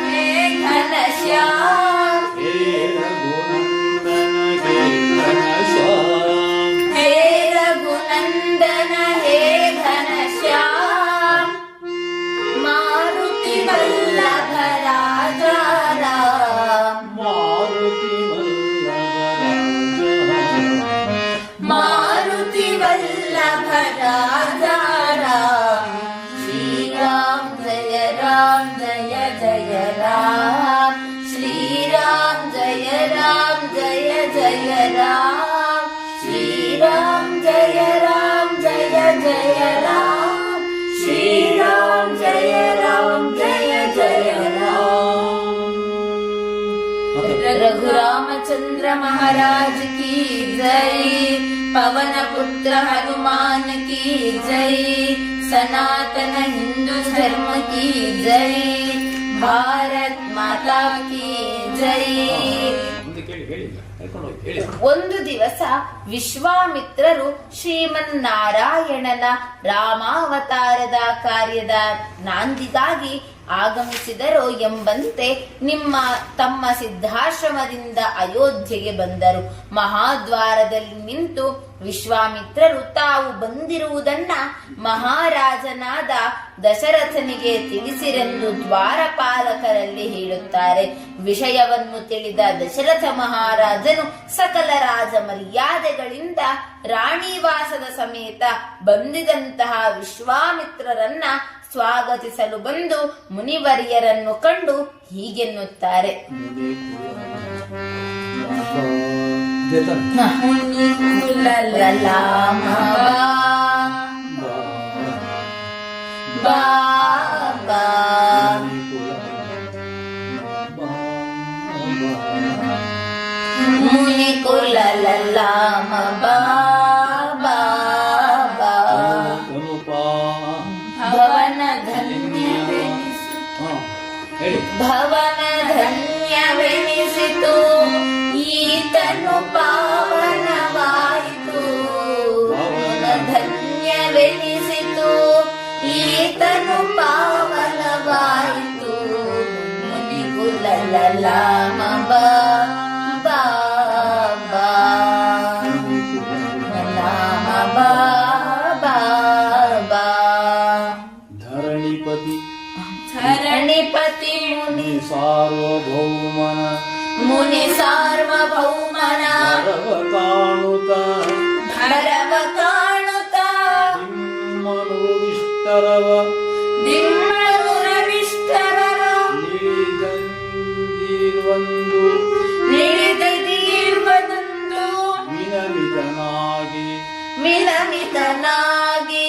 हे घनश्याम हे रघुनंदन हे घनश्याम हे रघुनंदन हे घनश्याम मारुति वल्लभ राजा राम मारुति मारुति वल्लभ राजा राम श्री राम जय जय राम श्री राम जय जय राम श्री राम जय जय राम श्री राम जय जय राम रघुरामचंद्र महाराज की जय पवन पुत्र हनुमान की जय सनातन हिंदू धर्म की जय भारत माता की जय ಮುಂದೆ ಕೇಳಿ ಹೇಳಿಲ್ಲ ಹೇಳ್ಕೊಂಡು ಹೋಗಿ ಹೇಳಿ ಒಂದು ದಿವಸ ವಿಶ್ವಾಮಿತ್ರರು ಶ್ರೀಮನ್ನಾರಾಯಣನ ರಾಮಾವತಾರದ ಕಾರ್ಯದ ನಾಂದಿಗಾಗಿ ಆಗಮಿಸಿದರೋ ಎಂಬಂತೆ ತಮ್ಮ ಸಿದ್ಧಾಶ್ರಮದಿಂದ ಅಯೋಧ್ಯೆಗೆ ಬಂದರು. ಮಹಾದ್ವಾರದಲ್ಲಿ ನಿಂತು ವಿಶ್ವಾಮಿತ್ರರು ತಾವು ಬಂದಿರುವುದನ್ನ ಮಹಾರಾಜನಾದ ದಶರಥನಿಗೆ ತಿಳಿಸಿರೆಂದು ದ್ವಾರಪಾಲಕರಲ್ಲಿ ಹೇಳುತ್ತಾರೆ. ವಿಷಯವನ್ನು ತಿಳಿದ ದಶರಥ ಮಹಾರಾಜನು ಸಕಲ ರಾಜ ಮರ್ಯಾದೆಗಳಿಂದ ರಾಣಿವಾಸದ ಸಮೇತ ಬಂದಿದಂತಹ ವಿಶ್ವಾಮಿತ್ರರನ್ನ ಸ್ವಾಗತಿಸಲು ಬಂದು ಮುನಿವರಿಯರನ್ನು ಕಂಡು ಹೀಗೆನ್ನುತ್ತಾರೆ. ಬಾಬಾ ಮುನಿಕುಲ ಲಲಾಮ ಬಾಬಾ ಭವನ ಧನ್ಯವೆನಿಸಿತು ಈತನು ಪಾವನವಾಯಿತು. ಭವನ ಧನ್ಯವೆನಿಸಿತು ಈತನು ಪಾವನವಾಯಿತು. ಮುನಿಕುಲ ಲಲಾಮ ಬಾಬಾ ಲಲಾಮ ಬಾಬಾ ಧರಣಿಪತಿ ಮುನಿ ಸಾರ್ವಭೌಮನ ಭರವ ಕಾಣುತ್ತ ದಿಮ್ಮರು ರವಿಷ್ಟರವ ನಿಳಿದೀರ್ವದೊಂದು ವಿನಮಿತನಾಗಿ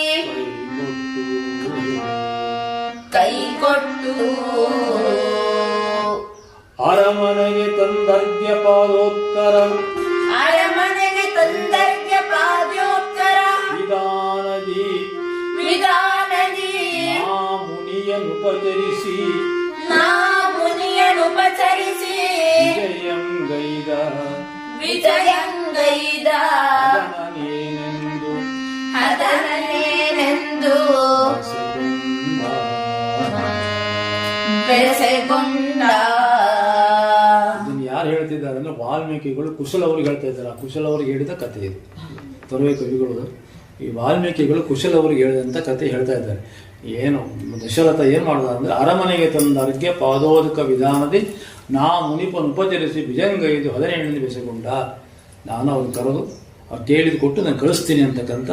ಕೈಕೊಟ್ಟು ಅರಮನೆಗೆ ತಂದರ್ಘ್ಯ ಪಾದೋತ್ತರ ವಿಧಾನದಿ ನಾ ಮುನಿಯನುಪಚರಿಸಿ ವಿಜಯಂಗೈದ ಅದನೇನೆಂದು ಬೆಸೆಗೊಂಡ. ಇದನ್ನು ಯಾರು ಹೇಳ್ತಿದ್ದಾರೆ ಅಂದ್ರೆ ವಾಲ್ಮೀಕಿಗಳು ಕುಶಲ ಅವ್ರಿಗೆ ಹೇಳ್ತಾ ಇದ್ದಾರೆ. ಆ ಕುಶಲ ಅವ್ರಿಗೆ ಹೇಳಿದ ಕಥೆ ಇದು. ತೊರವೆ ಕವಿಗಳು ಈ ವಾಲ್ಮೀಕಿಗಳು ಕುಶಲ ಅವ್ರಿಗೆ ಹೇಳಿದಂತ ಕಥೆ ಹೇಳ್ತಾ ಇದ್ದಾರೆ. ಏನು ದಶರಥ ಏನ್ ಮಾಡ್ದ ಅಂದ್ರೆ ಅರಮನೆಗೆ ತಂದ ಅರ್ಘ್ಯ ಪಾದೋದಕ ವಿಧಾನದಿ ನಾ ಮುನಿಪನ್ನು ಉಪಚರಿಸಿ ವಿಜಯಂಗೈದು 17 ಬೆಸೆಗೊಂಡ. ನಾನು ಅವ್ರನ್ನ ಕರೆದು ಅವ್ರು ಕೇಳಿದ್ ಕೊಟ್ಟು ನಾನು ಕಳಿಸ್ತೀನಿ ಅಂತಕ್ಕಂಥ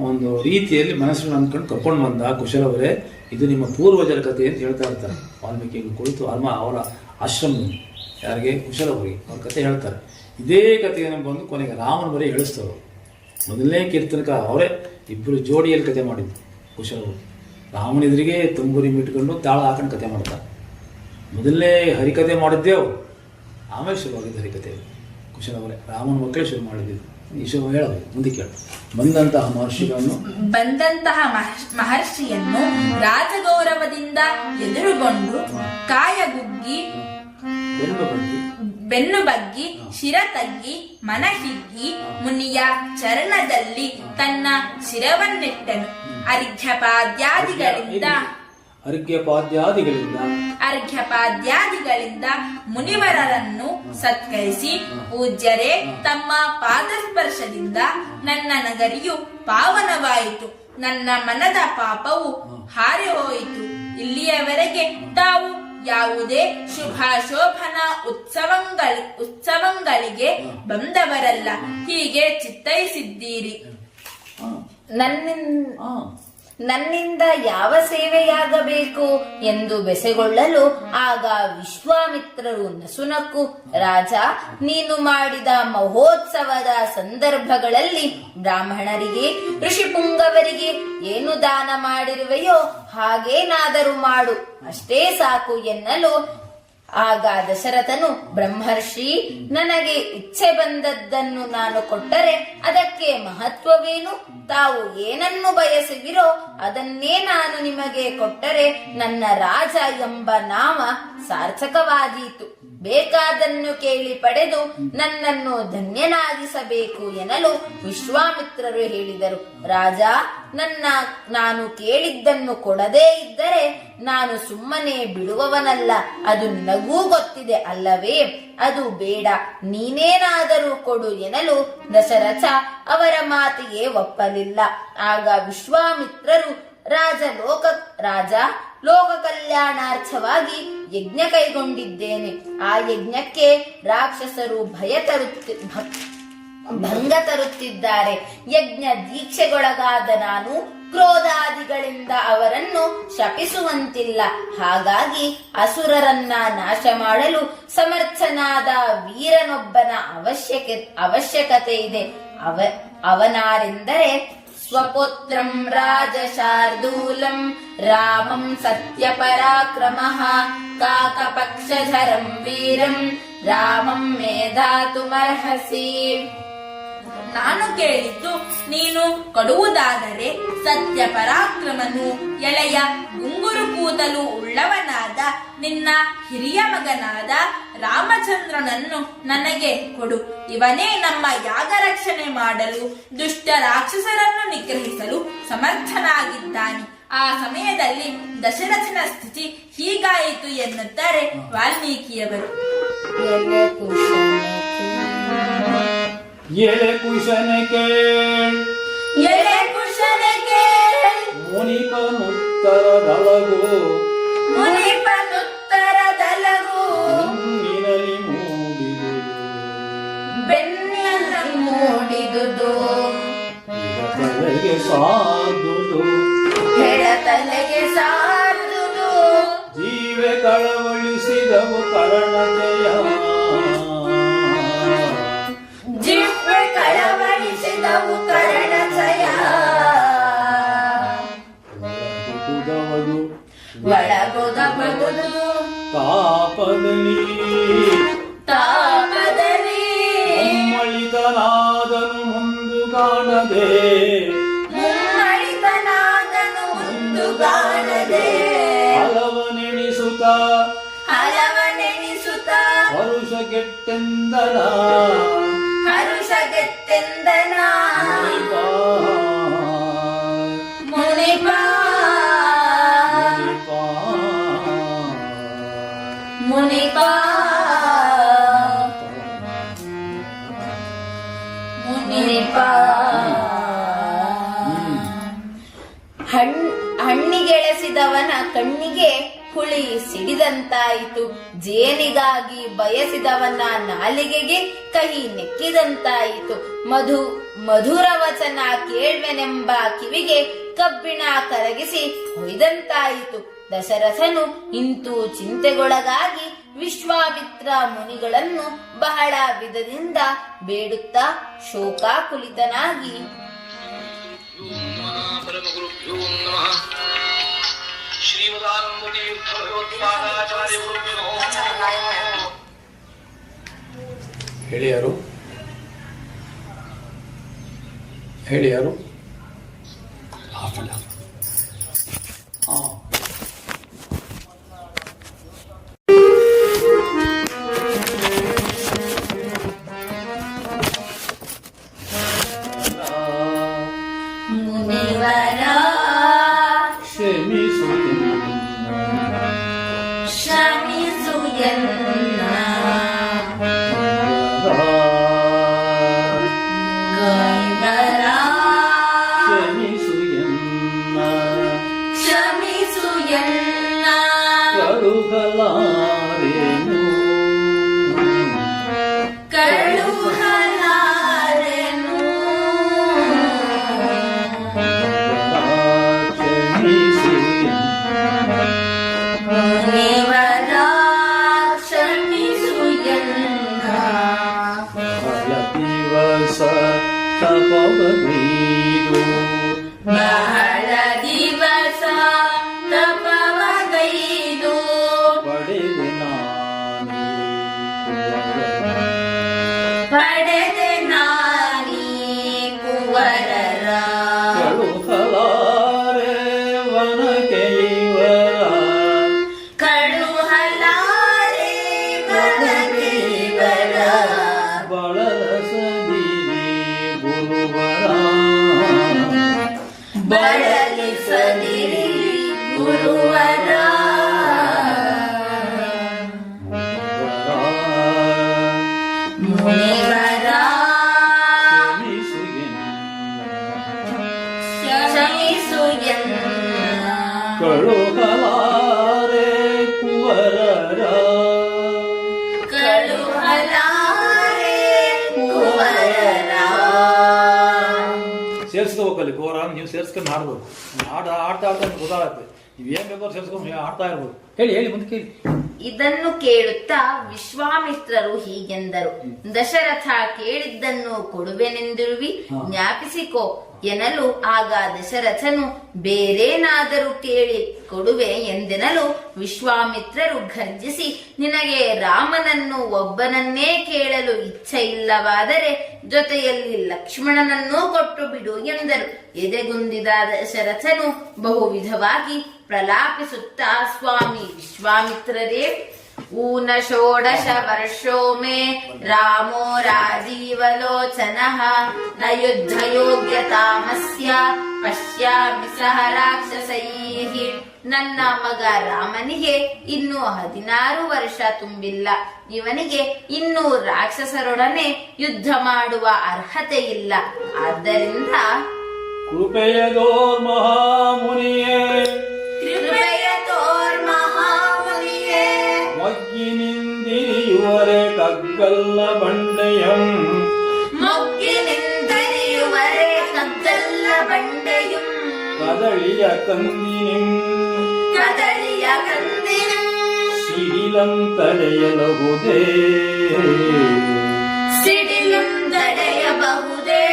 ಒಂದು ರೀತಿಯಲ್ಲಿ ಮನಸ್ಸನ್ನು ಅಂದ್ಕೊಂಡು ಕರ್ಕೊಂಡು ಬಂದ ಕುಶಲವರೇ. ಇದು ನಿಮ್ಮ ಪೂರ್ವಜರ ಕಥೆ ಅಂತ ಹೇಳ್ತಾ ಇರ್ತಾರೆ ವಾಲ್ಮೀಕಿಗಳು ಕುಳಿತು ಅವರ ಆಶ್ರಮದಲ್ಲಿ. ಯಾರಿಗೆ? ಕುಶಲವರಿಗೆ ಅವ್ರ ಕಥೆ ಹೇಳ್ತಾರೆ. ಇದೇ ಕಥೆಯನ್ನು ಬಂದು ಕೊನೆಗೆ ರಾಮನ ಬರೀ ಹೇಳಿಸ್ತವರು. ಮೊದಲನೇ ಕೀರ್ತನಕ ಅವರೇ ಇಬ್ಬರು ಜೋಡಿಯಲ್ಲಿ ಕತೆ ಮಾಡಿದ್ದು ಕುಶಲವರು. ರಾಮನ ಎದುರಿಗೆ ತಂಬೂರಿ ಮಿಟ್ಕೊಂಡು ತಾಳ ಹಾಕೊಂಡು ಕತೆ ಮಾಡ್ತಾರೆ. ಮೊದಲನೇ ಹರಿಕತೆ ಮಾಡಿದ್ದೇ ಅವರು, ಆಮೇಲೆ ಶುರುವಾಗಿದ್ದು ಹರಿಕತೆ ಕುಶಲವರೇ. ರಾಮನ ಮಕ್ಕಳೇ ಶುರು ಮಾಡಿದ್ದು. ಈ ಶುರು ಹೇಳೋದು ಮುಂದೆ ಕೇಳಿ. ಬಂದಂತಹ ಮಹರ್ಷಿಯನ್ನು ರಾಜಗೌರವದಿಂದ ಎದುರುಗೊಂಡು ಕಾಯಗುಗ್ಗಿ ಬೆನ್ನು ಬಗ್ಗಿ ಶಿರ ತಗ್ಗಿ ಮನ ಹಿಗ್ಗಿ ಮುನಿಯ ಚರಣದಲ್ಲಿ ತನ್ನ ಶಿರವನ್ನಿಟ್ಟನು. ಅರ್ಘ್ಯಪಾದ್ಯಾದಿಗಳಿಂದ ಮುನಿವರರನ್ನು ಸತ್ಕರಿಸಿ, ಪೂಜ್ಯರೇ, ತಮ್ಮ ಪಾದಸ್ಪರ್ಶದಿಂದ ನನ್ನ ನಗರಿಯು ಪಾವನವಾಯಿತು, ನನ್ನ ಮನದ ಪಾಪವು ಹಾರಿ ಹೋಯಿತು. ಇಲ್ಲಿಯವರೆಗೆ ತಾವು ಯಾವುದೇ ಶುಭಾಶೋಭನ ಉತ್ಸವಗಳಿಗೆ ಬಂದವರಲ್ಲ, ಹೀಗೆ ಚಿತ್ತೈಸಿದ್ದೀರಿ. ನನ್ನಿಂದ ಯಾವ ಸೇವೆಯಾಗಬೇಕು ಎಂದು ಬೆಸೆಗೊಳ್ಳಲು ಆಗ ವಿಶ್ವಾಮಿತ್ರರು ನಸುನಕ್ಕು, ರಾಜ, ನೀನು ಮಾಡಿದ ಮಹೋತ್ಸವದ ಸಂದರ್ಭಗಳಲ್ಲಿ ಬ್ರಾಹ್ಮಣರಿಗೆ ಋಷಿಪುಂಗವರಿಗೆ ಏನು ದಾನ ಮಾಡಿರುವೆಯೋ ಹಾಗೇನಾದರೂ ಮಾಡು, ಅಷ್ಟೇ ಸಾಕು ಎನ್ನಲು ಆಗ ದಶರಥನು, ಬ್ರಹ್ಮರ್ಷಿ, ನನಗೆ ಇಚ್ಛೆ ಬಂದದ್ದನ್ನು ನಾನು ಕೊಟ್ಟರೆ ಅದಕ್ಕೆ ಮಹತ್ವವೇನು? ತಾವು ಏನನ್ನು ಬಯಸುವಿರೋ ಅದನ್ನೇ ನಾನು ನಿಮಗೆ ಕೊಟ್ಟರೆ ನನ್ನ ರಾಜ ಎಂಬ ನಾಮ ಸಾರ್ಥಕವಾದೀತು. ಬೇಕಾದನ್ನು ಕೇಳಿ ಪಡೆದು ನನ್ನನ್ನು ಧನ್ಯನಾಗಿಸಬೇಕು ಎನ್ನಲು ವಿಶ್ವಾಮಿತ್ರರು ಹೇಳಿದರು. ರಾಜ, ನಾನು ಕೇಳಿದ್ದನ್ನು ಕೊಡದೇ ಇದ್ದರೆ ನಾನು ಸುಮ್ಮನೆ ಬಿಡುವವನಲ್ಲ, ಅದು ನಿನಗೂ ಗೊತ್ತಿದೆ ಅಲ್ಲವೇ? ಅದು ಬೇಡ, ನೀನೇನಾದರೂ ಕೊಡು ಎನ್ನಲು ದಶರಥ ಅವರ ಮಾತಿಗೆ ಒಪ್ಪಲಿಲ್ಲ. ಆಗ ವಿಶ್ವಾಮಿತ್ರರು ರಾಜ, ಲೋಕ ಕಲ್ಯಾಣಾರ್ಥವಾಗಿ ಯಜ್ಞ ಕೈಗೊಂಡಿದ್ದೇನೆ. ಆ ಯಜ್ಞಕ್ಕೆ ರಾಕ್ಷಸರು ಭಂಗ ತರುತ್ತಿದ್ದಾರೆ. ಯಜ್ಞ ದೀಕ್ಷೆಗೊಳಗಾದ ನಾನು ಕ್ರೋಧಾದಿಗಳಿಂದ ಅವರನ್ನು ಶಪಿಸುವಂತಿಲ್ಲ. ಹಾಗಾಗಿ ಅಸುರರನ್ನ ನಾಶ ಮಾಡಲು ಸಮರ್ಥನಾದ ವೀರನೊಬ್ಬನ ಅವಶ್ಯಕತೆ ಇದೆ. ಅವನಾರೆಂದರೆ ಸ್ವಪುತ್ರಂ ರಾಜಶಾರ್ದೂಲಂ ರಾಮಂ ಸತ್ಯಪರಾಕ್ರಮಃ ಕಾಕಪಕ್ಷಧರಂ ವೀರಂ ರಾಮಂ ಮೇಧಾತುಮರ್ಹಸಿ. ನಾನು ಕೇಳಿದ್ದು, ನೀನು ಕೊಡುವುದಾದರೆ ಸತ್ಯ ಪರಾಕ್ರಮನು ಎಳೆಯ ಗುಂಗುರು ಕೂದಲು ಉಳ್ಳವನಾದ ನಿನ್ನ ಹಿರಿಯ ಮಗನಾದ ರಾಮಚಂದ್ರನನ್ನು ನನಗೆ ಕೊಡು. ಇವನೇ ನಮ್ಮ ಯಾಗ ರಕ್ಷಣೆ ಮಾಡಲು ದುಷ್ಟ ರಾಕ್ಷಸರನ್ನು ನಿಗ್ರಹಿಸಲು ಸಮರ್ಥನಾಗಿದ್ದಾನೆ. ಆ ಸಮಯದಲ್ಲಿ ದಶರಥನ ಸ್ಥಿತಿ ಹೀಗಾಯಿತು ಎನ್ನುತ್ತಾರೆ ವಾಲ್ಮೀಕಿಯವರು. ಎಲೆ ಕುಶನೆ ಕೇಳ್ ಮುನಿಪನುತ್ತರದಲಗು ಬೆನ್ನಿನಲ್ಲಿ ಮೂಡಿದುದು ಹೆಡತಲೆಗೆ ಸಾದುದು ಜೀವೆ ಕಳವಳಿಸಿದವು ಕರ್ಣ ಜಯ ಒಳಗೊದಬದು ತಾಪದಲ್ಲಿ ಮುಮ್ಮಳಿತನಾದನು ಮುಂದು ಕಾಣದೆ ಹಲವನೆಣಿಸುತ್ತ ಹರುಷಗೆಟ್ಟೆಂದನ ಮುನಿಪಾ ಹಣ್ಣಿಗೆಳೆಸಿದವನ ಕಣ್ಣಿಗೆ ಹುಳಿ ಸಿಡಿದಂತಾಯಿತು. ಜೇನಿಗಾಗಿ ಬಯಸಿದವನ ನಾಲಿಗೆಗೆ ಕಹಿ ನೆಕ್ಕಿದಂತಾಯಿತು. ಮಧುರ ವಚನ ಕೇಳ್ವೆನೆಂಬ ಕಿವಿಗೆ ಕಬ್ಬಿಣ ಕರಗಿಸಿ ಹೊಯ್ದಂತಾಯಿತು. ದಶರಥನು ಇಂತೂ ಚಿಂತೆಗೊಳಗಾಗಿ ವಿಶ್ವಾಮಿತ್ರ ಮುನಿಗಳನ್ನು ಬಹಳ ವಿಧದಿಂದ ಬೇಡುತ್ತಾ ಶೋಕಾಕುಲಿತನಾಗಿ ಹೇಳಿ ಯಾರು ಹೇಳಿ ಯಾರು ಮುನಿವರ ಕ್ಷಮಿಸು ಕ್ಷಮಿಸು ಎನ್ನ ಕೈವರ ಕ್ಷಮಿಸು ಎನ್ನ ಕ್ಷಮಿಸು ಎನ್ನ ಕರುಗಲಾರೆನು ಕಳುಹಲಾರೆನು ಕ್ಷಮಿಸು ಮುನಿವರ ಕ್ಷಮಿಸು ಎನ್ನ ಬಹಳ ದಿವಸ ತಪವಗೈದು ಬಹಳ ದಿವಸ ತಪವಗೈದು ಪಡೆದೆ ನಾನೇ ಪಡೆದೆ ನಾನೀ ಕುವರರ ಕಳುಹಲಾರೆ ವನಕೈವರ ಕಳುಹಲಾರೆ ಬಲಗೈವರ ಬಳಲಸದಿರಿ ಗುರುವರ ಬಳಲಿಸದಿರಿ ಗುರುವರ ಮುನಿವರ ಕ್ಷಮಿಸು ಎನ್ನ ಕಳುಹಲಾರೆ ಕುವರರ ಕಳುಹಲಾರೆ ಕುವರರ ಸೇರಿಸ್ಕೋಬೇಕಲ್ಲಿ ಕುವರ ನೀವು ಸೇರಿಸ್ಕೊಂಡು ಹಾಡ್ಬೇಕು ಆಡ್ತಾ ಆಡ್ತಾ ನಿಮ್ಗೆ ಗೊತ್ತಾಗತ್ತೆ ನೀವು ಏನ್ ಬೇಕಾದ್ರೂ ಸೇರಿಸ್ಕೊಂಡು ಆಡ್ತಾ ಇರ್ಬೋದು ಹೇಳಿ ಹೇಳಿ ಮುಂದೆ ಕೇಳಿ ಇದನ್ನು ಕೇಳುತ್ತಾ ವಿಶ್ವಾಮಿತ್ರರು ಹೀಗೆಂದರು. ದಶರಥ ಕೇಳಿದ್ದನ್ನು ಕೊಡುವೆನೆಂದಿರುವಿ, ಜ್ಞಾಪಿಸಿಕೋ ಎನ್ನಲು ಆಗ ದಶರಥನು ಬೇರೇನಾದರೂ ಕೇಳಿ ಕೊಡುವೆ ಎಂದೆನಲು ವಿಶ್ವಾಮಿತ್ರರು ಗರ್ಜಿಸಿ, ನಿನಗೆ ರಾಮನನ್ನು ಒಬ್ಬನನ್ನೇ ಕೇಳಲು ಇಚ್ಛೆ ಇಲ್ಲವಾದರೆ ಜೊತೆಯಲ್ಲಿ ಲಕ್ಷ್ಮಣನನ್ನೂ ಕೊಟ್ಟು ಬಿಡು ಎಂದರು. ಎದೆಗುಂದಿದ ದಶರಥನು ಬಹುವಿಧವಾಗಿ ಪ್ರಲಾಪಿಸುತ್ತಾ, ಸ್ವಾಮಿ ವಿಶ್ವಾಮಿತ್ರರೇ, ಊನ ಷೋಡಶ ವರ್ಷೋ ಮೇ ರಾಮೋ ರಾಜೀವಲೋಚನಃ ನ ಯುದ್ಧ ಯೋಗ್ಯತಾಮಸ್ಯ ಪಶ್ಯಾಮಿ ಸಹ ರಾಕ್ಷಸೈಃ. ನನ್ನ ಮಗ ರಾಮನಿಗೆ ಇನ್ನೂ 16 ವರ್ಷ ತುಂಬಿಲ್ಲ. ಇವನಿಗೆ ಇನ್ನೂ ರಾಕ್ಷಸರೊಡನೆ ಯುದ್ಧ ಮಾಡುವ ಅರ್ಹತೆ ಇಲ್ಲ. ಆದ್ದರಿಂದ ಕೃಪೆಯದೋರ್ ಮಹಾಮುನಿಯೇ, ಕೃಪೆಯತೋರ್ ಮಹಾಮುನಿಯೇ, ಮೊಗ್ಗಿನಿಂದಿರಿಯುವರೆ ಕಗ್ಗಲ್ಲ ಬಂಡೆಯಂ, ಮೊಗ್ಗಿನಿಂದರಿಯುವರೆ ಕಗ್ಗಲ್ಲ ಬಂಡೆಯುಂ, ಕದಳಿಯ ಕಂದಿನಿಂ, ಕದಳಿಯ ಕಂದಿನಿಂ, ಸಿಡಿಲಂ ತಡೆಯಲಹುದೇ, ಸಿಡಿಲಂ ತಡೆಯಬಹುದೇ,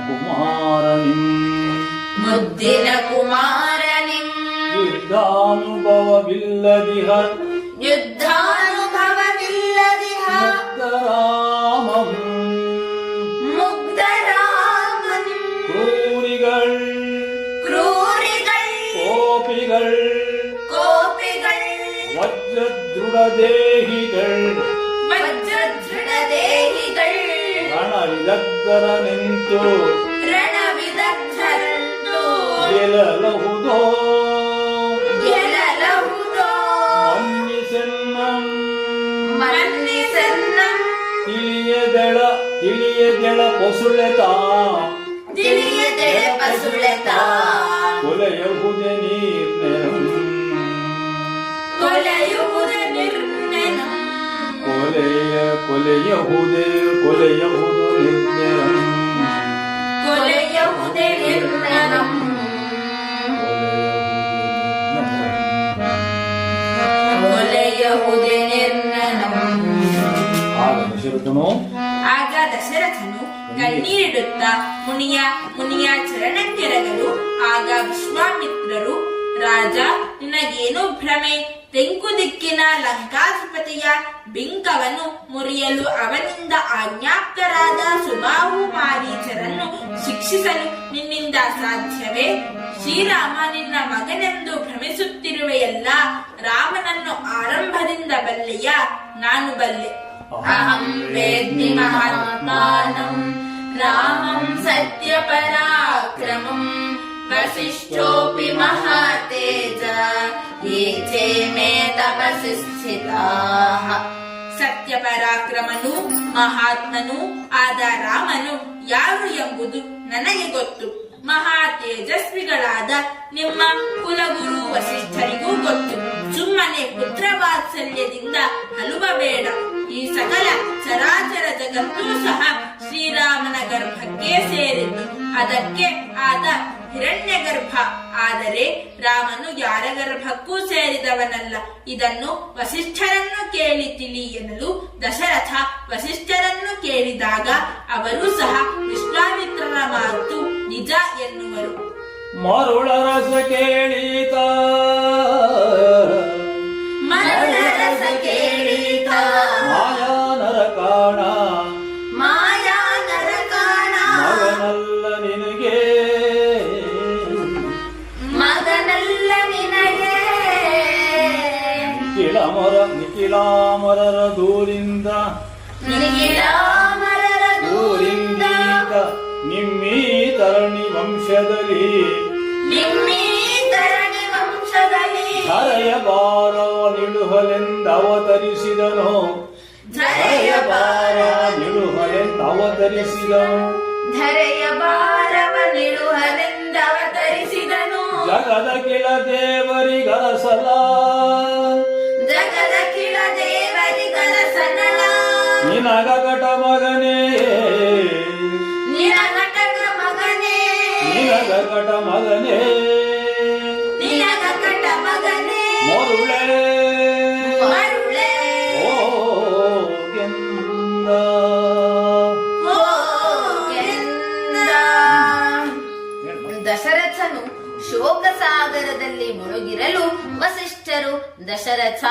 ಕುಮಾರನಿಂ, ಮುದ್ದಿನ ಕುಮಾರನಿಂ, ಯುದ್ಧಾನುಭವವಿಲ್ಲದಿಹ, ಯುದ್ಧಾನುಭವವಿಲ್ಲದಿಹ, ಮುಗ್ಧರಾಮಂ, ಮುಗ್ಧರಾಮನ್, ಕ್ರೂರಿಗಳ್, ಕ್ರೂರಿಗಳ್, ಕೋಪಿಗಳ್, ಕೋಪಿಗಳ್, ವಜ್ರದೃಢದೇಹಿಗಳ್, ವಜ್ರದೃಢದೇಹಿಗಳ್, ರಣವಿದಗ್ಧರ ನಿಂತು ರಣವಿದಗ್ಧರಂತು ಗೆಲ್ಲಲಹುದೋ, ಗೆಲ್ಲಲಹುದೋ, ಮನ್ನಿಸೆನ್ನಂ, ಮನ್ನಿಸೆನ್ನಂ, ತಿಳಿಯದೆಳ ಪೊಸುಳೆತ, ತಿಳಿಯದೆಳೆ ಪಸುಳೆತ, ಕೊಲೆಯಹುದೆ ನೀರ್ನೆರಂ, ಕೊಲೆಯುವುದ ನಿರ್ನೆನಂ, ಕೊಲೆಯಹುದು ನಿರ್ನೆರಂ, ಕೊಲೆಯುವುದೇ ನಿರ್ನೆನಂ, ಬಹುದೇ ನಿರ್ಣನಂ. ಆಗ ದಶರಥನು ಕಣ್ಣೀರಿಡುತ್ತಾ ಮುನಿಯ ಚರಣಕ್ಕೆರಗಲು ಆಗ ವಿಶ್ವಾಮಿತ್ರರು, ರಾಜ, ನಿನಗೇನು ಭ್ರಮೆ? ತೆಂಕು ದಿಕ್ಕಿನ ಲಂಕಾಧಿಪತಿಯ ಬಿಂಕವನ್ನು ಮುರಿಯಲು ಅವನಿಂದ ಆಜ್ಞಾಪ್ತರಾದ ಸುಬಾಹು ಮಾರೀಚರನ್ನು ಶಿಕ್ಷಿಸಲು ನಿನ್ನಿಂದ ಸಾಧ್ಯವೇ? ಶ್ರೀರಾಮ ನಿನ್ನ ಮಗನೆಂದು ಭ್ರಮಿಸುತ್ತಿರುವೆಯಲ್ಲ, ರಾಮನನ್ನು ಆರಂಭದಿಂದ ಬಲ್ಲೆಯ? ನಾನು ಬಲ್ಲೆ. ಅಹಂ ವೇದ್ಮಿ ಮಹಾತ್ಮಾನಂ ರಾಮಂ ಸತ್ಯ ಪರಾಕ್ರಮಂ ವಸಿಷ್ಠೋಪಿ ಮಹಾತೇಜ ಯೇ ಚೇ ಮೇ ತಪಸಿ ಸ್ಥಿತಾಃ. ಸತ್ಯ ಪರಾಕ್ರಮನು ಮಹಾತ್ಮನು ಆದ ರಾಮನು ಯಾರು ಎಂಬುದು ನನಗೆ ಗೊತ್ತು. ಮಹಾ ತೇಜಸ್ವಿಗಳಾದ ನಿಮ್ಮ ಕುಲಗುರು ವಸಿಷ್ಠರಿಗೂ ಗೊತ್ತು. ಸುಮ್ಮನೆ ಪುತ್ರವಾತ್ಸಲ್ಯದಿಂದ ಹಲುಬಬೇಡ. ಈ ಸಕಲ ಚರಾಚರ ಜಗತ್ತೂ ಸಹ ಶ್ರೀರಾಮನ ಗರ್ಭಕ್ಕೆ ಸೇರಿದ್ದು. ಅದಕ್ಕೆ ಆದ ಹಿರಣ್ಯ ಗರ್ಭ. ಆದರೆ ರಾಮನು ಯಾರ ಗರ್ಭಕ್ಕೂ ಸೇರಿದವನಲ್ಲ. ಇದನ್ನು ವಸಿಷ್ಠರನ್ನು ಕೇಳಿ ತಿಳಿ ಎನ್ನಲು ದಶರಥ ವಸಿಷ್ಠರನ್ನು ಕೇಳಿದಾಗ ಅವರು ಸಹ ವಿಶ್ವಾಮಿತ್ರರ ಮಾತು ನಿಜ ಎನ್ನುವರು. ಮರುಳ ರಸ ಕೇಳಿತ ಮಾಯಾ ನರಕಾಣ ಮಗನಲ್ಲ ನಿನಗೆ ನಿಖಿಲಾಮರರ ದೂರಿಂದ ನಿಮ್ಮೀ ತರಣಿ ವಂಶದಲ್ಲಿ ಹರೆಯ ಬಾರ ನಿಡುಹಲೆಂದವತರಿಸಿದನು. ಧರೆಯ ಬಾರವನಿಡುಹಲೆಂದವತರಿಸಿದನು. ಜಗದ ಕಿಳ ದೇವರಿಗರಸಲ ನಿನಗಟ ಮಗನೇ ಮರುಳೆ ದಶರಥನು ಶೋಕ ಸಾಗರದಲ್ಲಿ ಮುಳುಗಿರಲು ವಸಿಷ್ಠರು, ದಶರಥ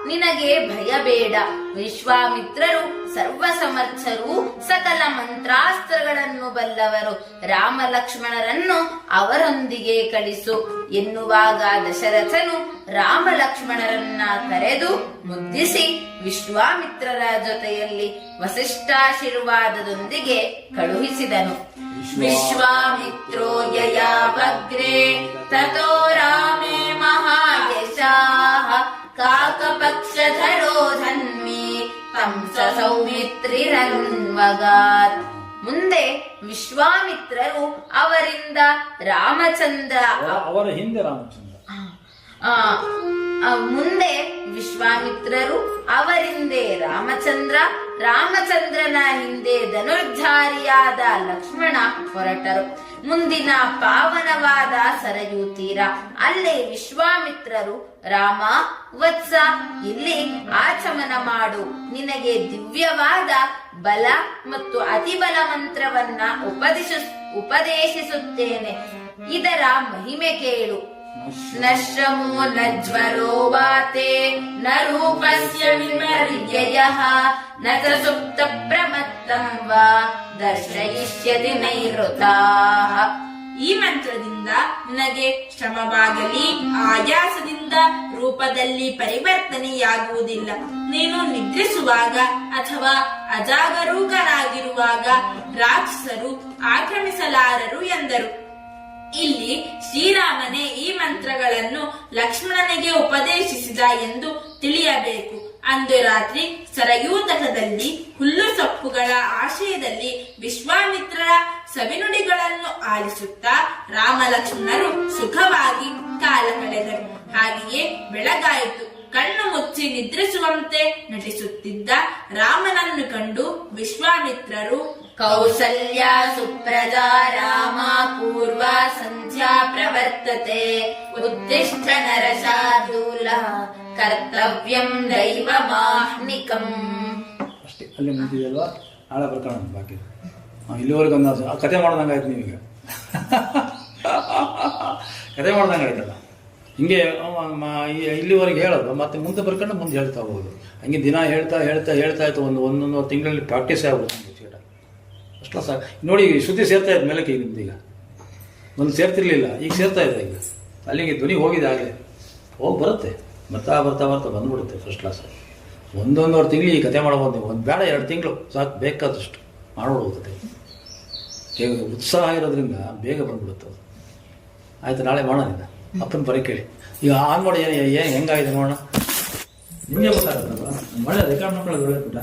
ನಿನಗೆ ಭಯ ಬೇಡ. ವಿಶ್ವಾಮಿತ್ರರು ಸರ್ವ ಸಮರ್ಥರು, ಸಕಲ ಮಂತ್ರಾಸ್ತ್ರಗಳನ್ನು ಬಲ್ಲವರು. ರಾಮ ಲಕ್ಷ್ಮಣರನ್ನು ಅವರೊಂದಿಗೆ ಕಳಿಸು ಎನ್ನುವಾಗ ದಶರಥನು ರಾಮ ಲಕ್ಷ್ಮಣರನ್ನ ಕರೆದು ಮುದ್ದಿಸಿ ವಿಶ್ವಾಮಿತ್ರರ ಜೊತೆಯಲ್ಲಿ ವಸಿಷ್ಠಾಶೀರ್ವಾದದೊಂದಿಗೆ ಕಳುಹಿಸಿದನು. ವಿಶ್ವಾಮಿತ್ರೋ ಯಯಾವಗ್ರೇ ತತೋ ರಾಮೇ ಮಹಾಯಶಾಃ ಕಾಕಪಕ್ಷಧರೋ ಧನ್ವಿ ಕಂಸ ಸೌಮಿತ್ರಿರನ್ವಗಾತ್. ಮುಂದೆ ವಿಶ್ವಾಮಿತ್ರರು ಅವರಿಂದ ರಾಮಚಂದ್ರ ಅವರ ಹಿಂದೆ ರಾಮಚಂದ್ರ ಮುಂದೆ ವಿಶ್ವಾಮಿತ್ರರು ಅವರಿಂದೆ ರಾಮಚಂದ್ರನ ಹಿಂದೆ ಧನುರ್ಧಾರಿಯಾದ ಲಕ್ಷ್ಮಣ ಹೊರಟರು. ಮುಂದಿನ ಪಾವನವಾದ ಸರಯೂ ತೀರ. ಅಲ್ಲೇ ವಿಶ್ವಾಮಿತ್ರರು, ರಾಮ ವತ್ಸ, ಇಲ್ಲಿ ಆಚಮನ ಮಾಡು. ನಿನಗೆ ದಿವ್ಯವಾದ ಬಲ ಮತ್ತು ಅತಿಬಲ ಮಂತ್ರವನ್ನ ಉಪದೇಶಿಸುತ್ತೇನೆ. ಇದರ ಮಹಿಮೆ ಕೇಳು. ನಶ್ರಮೋ ನಜ್ವರೋ ವಾತೆ ನ ರೂಪಸ್ಯ ವಿಮರ್ಯಯಃ ನ ಚ ಸುಪ್ತ ಪ್ರಮತ್ತಂ ವಾ ದರ್ಶಯಿಷ್ಯತಿ ನೈಋತಾಃ. ಈ ಮಂತ್ರದಿಂದ ನಿನಗೆ ಶ್ರಮವಾಗಲಿ ಆಯಾಸದಿಂದ ರೂಪದಲ್ಲಿ ಪರಿವರ್ತನೆಯಾಗುವುದಿಲ್ಲ. ನೀನು ನಿದ್ರಿಸುವಾಗ ಅಥವಾ ಅಜಾಗರೂಕರಾಗಿರುವಾಗ ರಾಕ್ಷಸರು ಆಕ್ರಮಿಸಲಾರರು ಎಂದರು. ಇಲ್ಲಿ ಶ್ರೀರಾಮನೇ ಈ ಮಂತ್ರಗಳನ್ನು ಲಕ್ಷ್ಮಣನಿಗೆ ಉಪದೇಶಿಸಿದ ಎಂದು ತಿಳಿಯಬೇಕು. ಅಂದು ರಾತ್ರಿ ಸರಯೂ ತಟದಲ್ಲಿ ಹುಲ್ಲು ಸೊಪ್ಪುಗಳ ಆಶಯದಲ್ಲಿ ವಿಶ್ವಾಮಿತ್ರರ ಸವಿನುಡಿಗಳನ್ನು ಆಲಿಸುತ್ತಾ ರಾಮ ಲಕ್ಷ್ಮಣರು ಸುಖವಾಗಿ ಕಾಲ ಕಳೆದರು. ಹಾಗೆಯೇ ಬೆಳಗಾಯಿತು. ಕಣ್ಣು ಮುಚ್ಚಿ ನಿದ್ರಿಸುವಂತೆ ನಟಿಸುತ್ತಿದ್ದ ರಾಮನನ್ನು ಕಂಡು ವಿಶ್ವಾಮಿತ್ರರು, ಕೌಸಲ್ಯ ಸುಪ್ರಜಾ ರಾಮ ಪೂರ್ವಾ ಸಂಧ್ಯಾ ಪ್ರವರ್ತತೆ ಉತ್ತಿಷ್ಠ ನರಶಾರ್ದೂಲ ಕರ್ತವ್ಯಂ ದೈವಮಾಹ್ನಿಕಂ. ಅಷ್ಟೇ, ಅಲ್ಲಿ ಮುಂದಿದೆಯಲ್ವಾ, ನಾಳೆ ಬರ್ಕೊಳ್ಳೋಣ ಬಾಕಿ. ಇಲ್ಲಿವರೆಗೆ ಒಂದು ಕತೆ ಮಾಡ್ದಂಗೆ ಆಯ್ತು ನೀವೀಗ. ಕತೆ ಮಾಡ್ದಂಗೆ ಆಯ್ತಲ್ಲ, ಹಿಂಗೆ ಇಲ್ಲಿವರೆಗೆ ಹೇಳೋದು, ಮತ್ತೆ ಮುಂದೆ ಬರ್ಕೊಂಡು ಮುಂದೆ ಹೇಳ್ತಾ ಹೋಗೋದು. ಹಂಗೆ ದಿನ ಹೇಳ್ತಾ ಹೇಳ್ತಾ ಹೇಳ್ತಾ ಇತ್ತು. ಒಂದೊಂದು ತಿಂಗಳಲ್ಲಿ ಪ್ರಾಕ್ಟೀಸ್ ಆಗ್ಬೋದು ನಮಗೆ ಚೀಟ ಅಷ್ಟಲ್ಲ ಸಾಕು. ನೋಡಿ, ಶ್ರುತಿ ಸೇರ್ತಾ ಇದ್ದ ಮೇಲಕ್ಕೆ ಈಗ ನಿಮ್ದೀಗ ಒಂದು ಸೇರ್ತಿರ್ಲಿಲ್ಲ, ಈಗ ಸೇರ್ತಾ ಇದೆ. ಈಗ ಅಲ್ಲಿಗೆ ಧ್ವನಿ ಹೋಗಿದೆ, ಆಗಲೇ ಹೋಗಿ ಬರುತ್ತೆ. ಬರ್ತಾ ಬರ್ತಾ ಬರ್ತಾ ಬಂದ್ಬಿಡುತ್ತೆ ಫಸ್ಟ್ ಕ್ಲಾಸ್. ಒಂದೊಂದುವರೆ ತಿಂಗಳು ಈ ಕತೆ ಮಾಡ್ಬೋದು ನೀವು. ಒಂದು ಬೇಡ 2 ತಿಂಗಳು ಸಾಕು, ಬೇಕಾದಷ್ಟು ಮಾಡ್ಬೋದು ಕತೆ. ಈಗ ಉತ್ಸಾಹ ಇರೋದ್ರಿಂದ ಬೇಗ ಬಂದ್ಬಿಡುತ್ತೆ ಅದು. ಆಯ್ತು, ನಾಳೆ ಮಾಡೋಣ. ಅಪ್ಪನ ಬರೀ ಕೇಳಿ ಈಗ ಆನ್ ಮಾಡಿ ಏನು ಹೆಂಗಾಗಿದೆ ನೋಡೋಣ. ನಿಮಗೆ ಗೊತ್ತಾಗುತ್ತಲ್ವ, ಮಳೆ ರೆಕಾರ್ಡ್ ಮಾಡ್ಕೊಳ್ಳೋದು ಒಳ್ಳೆ ಪುಟ.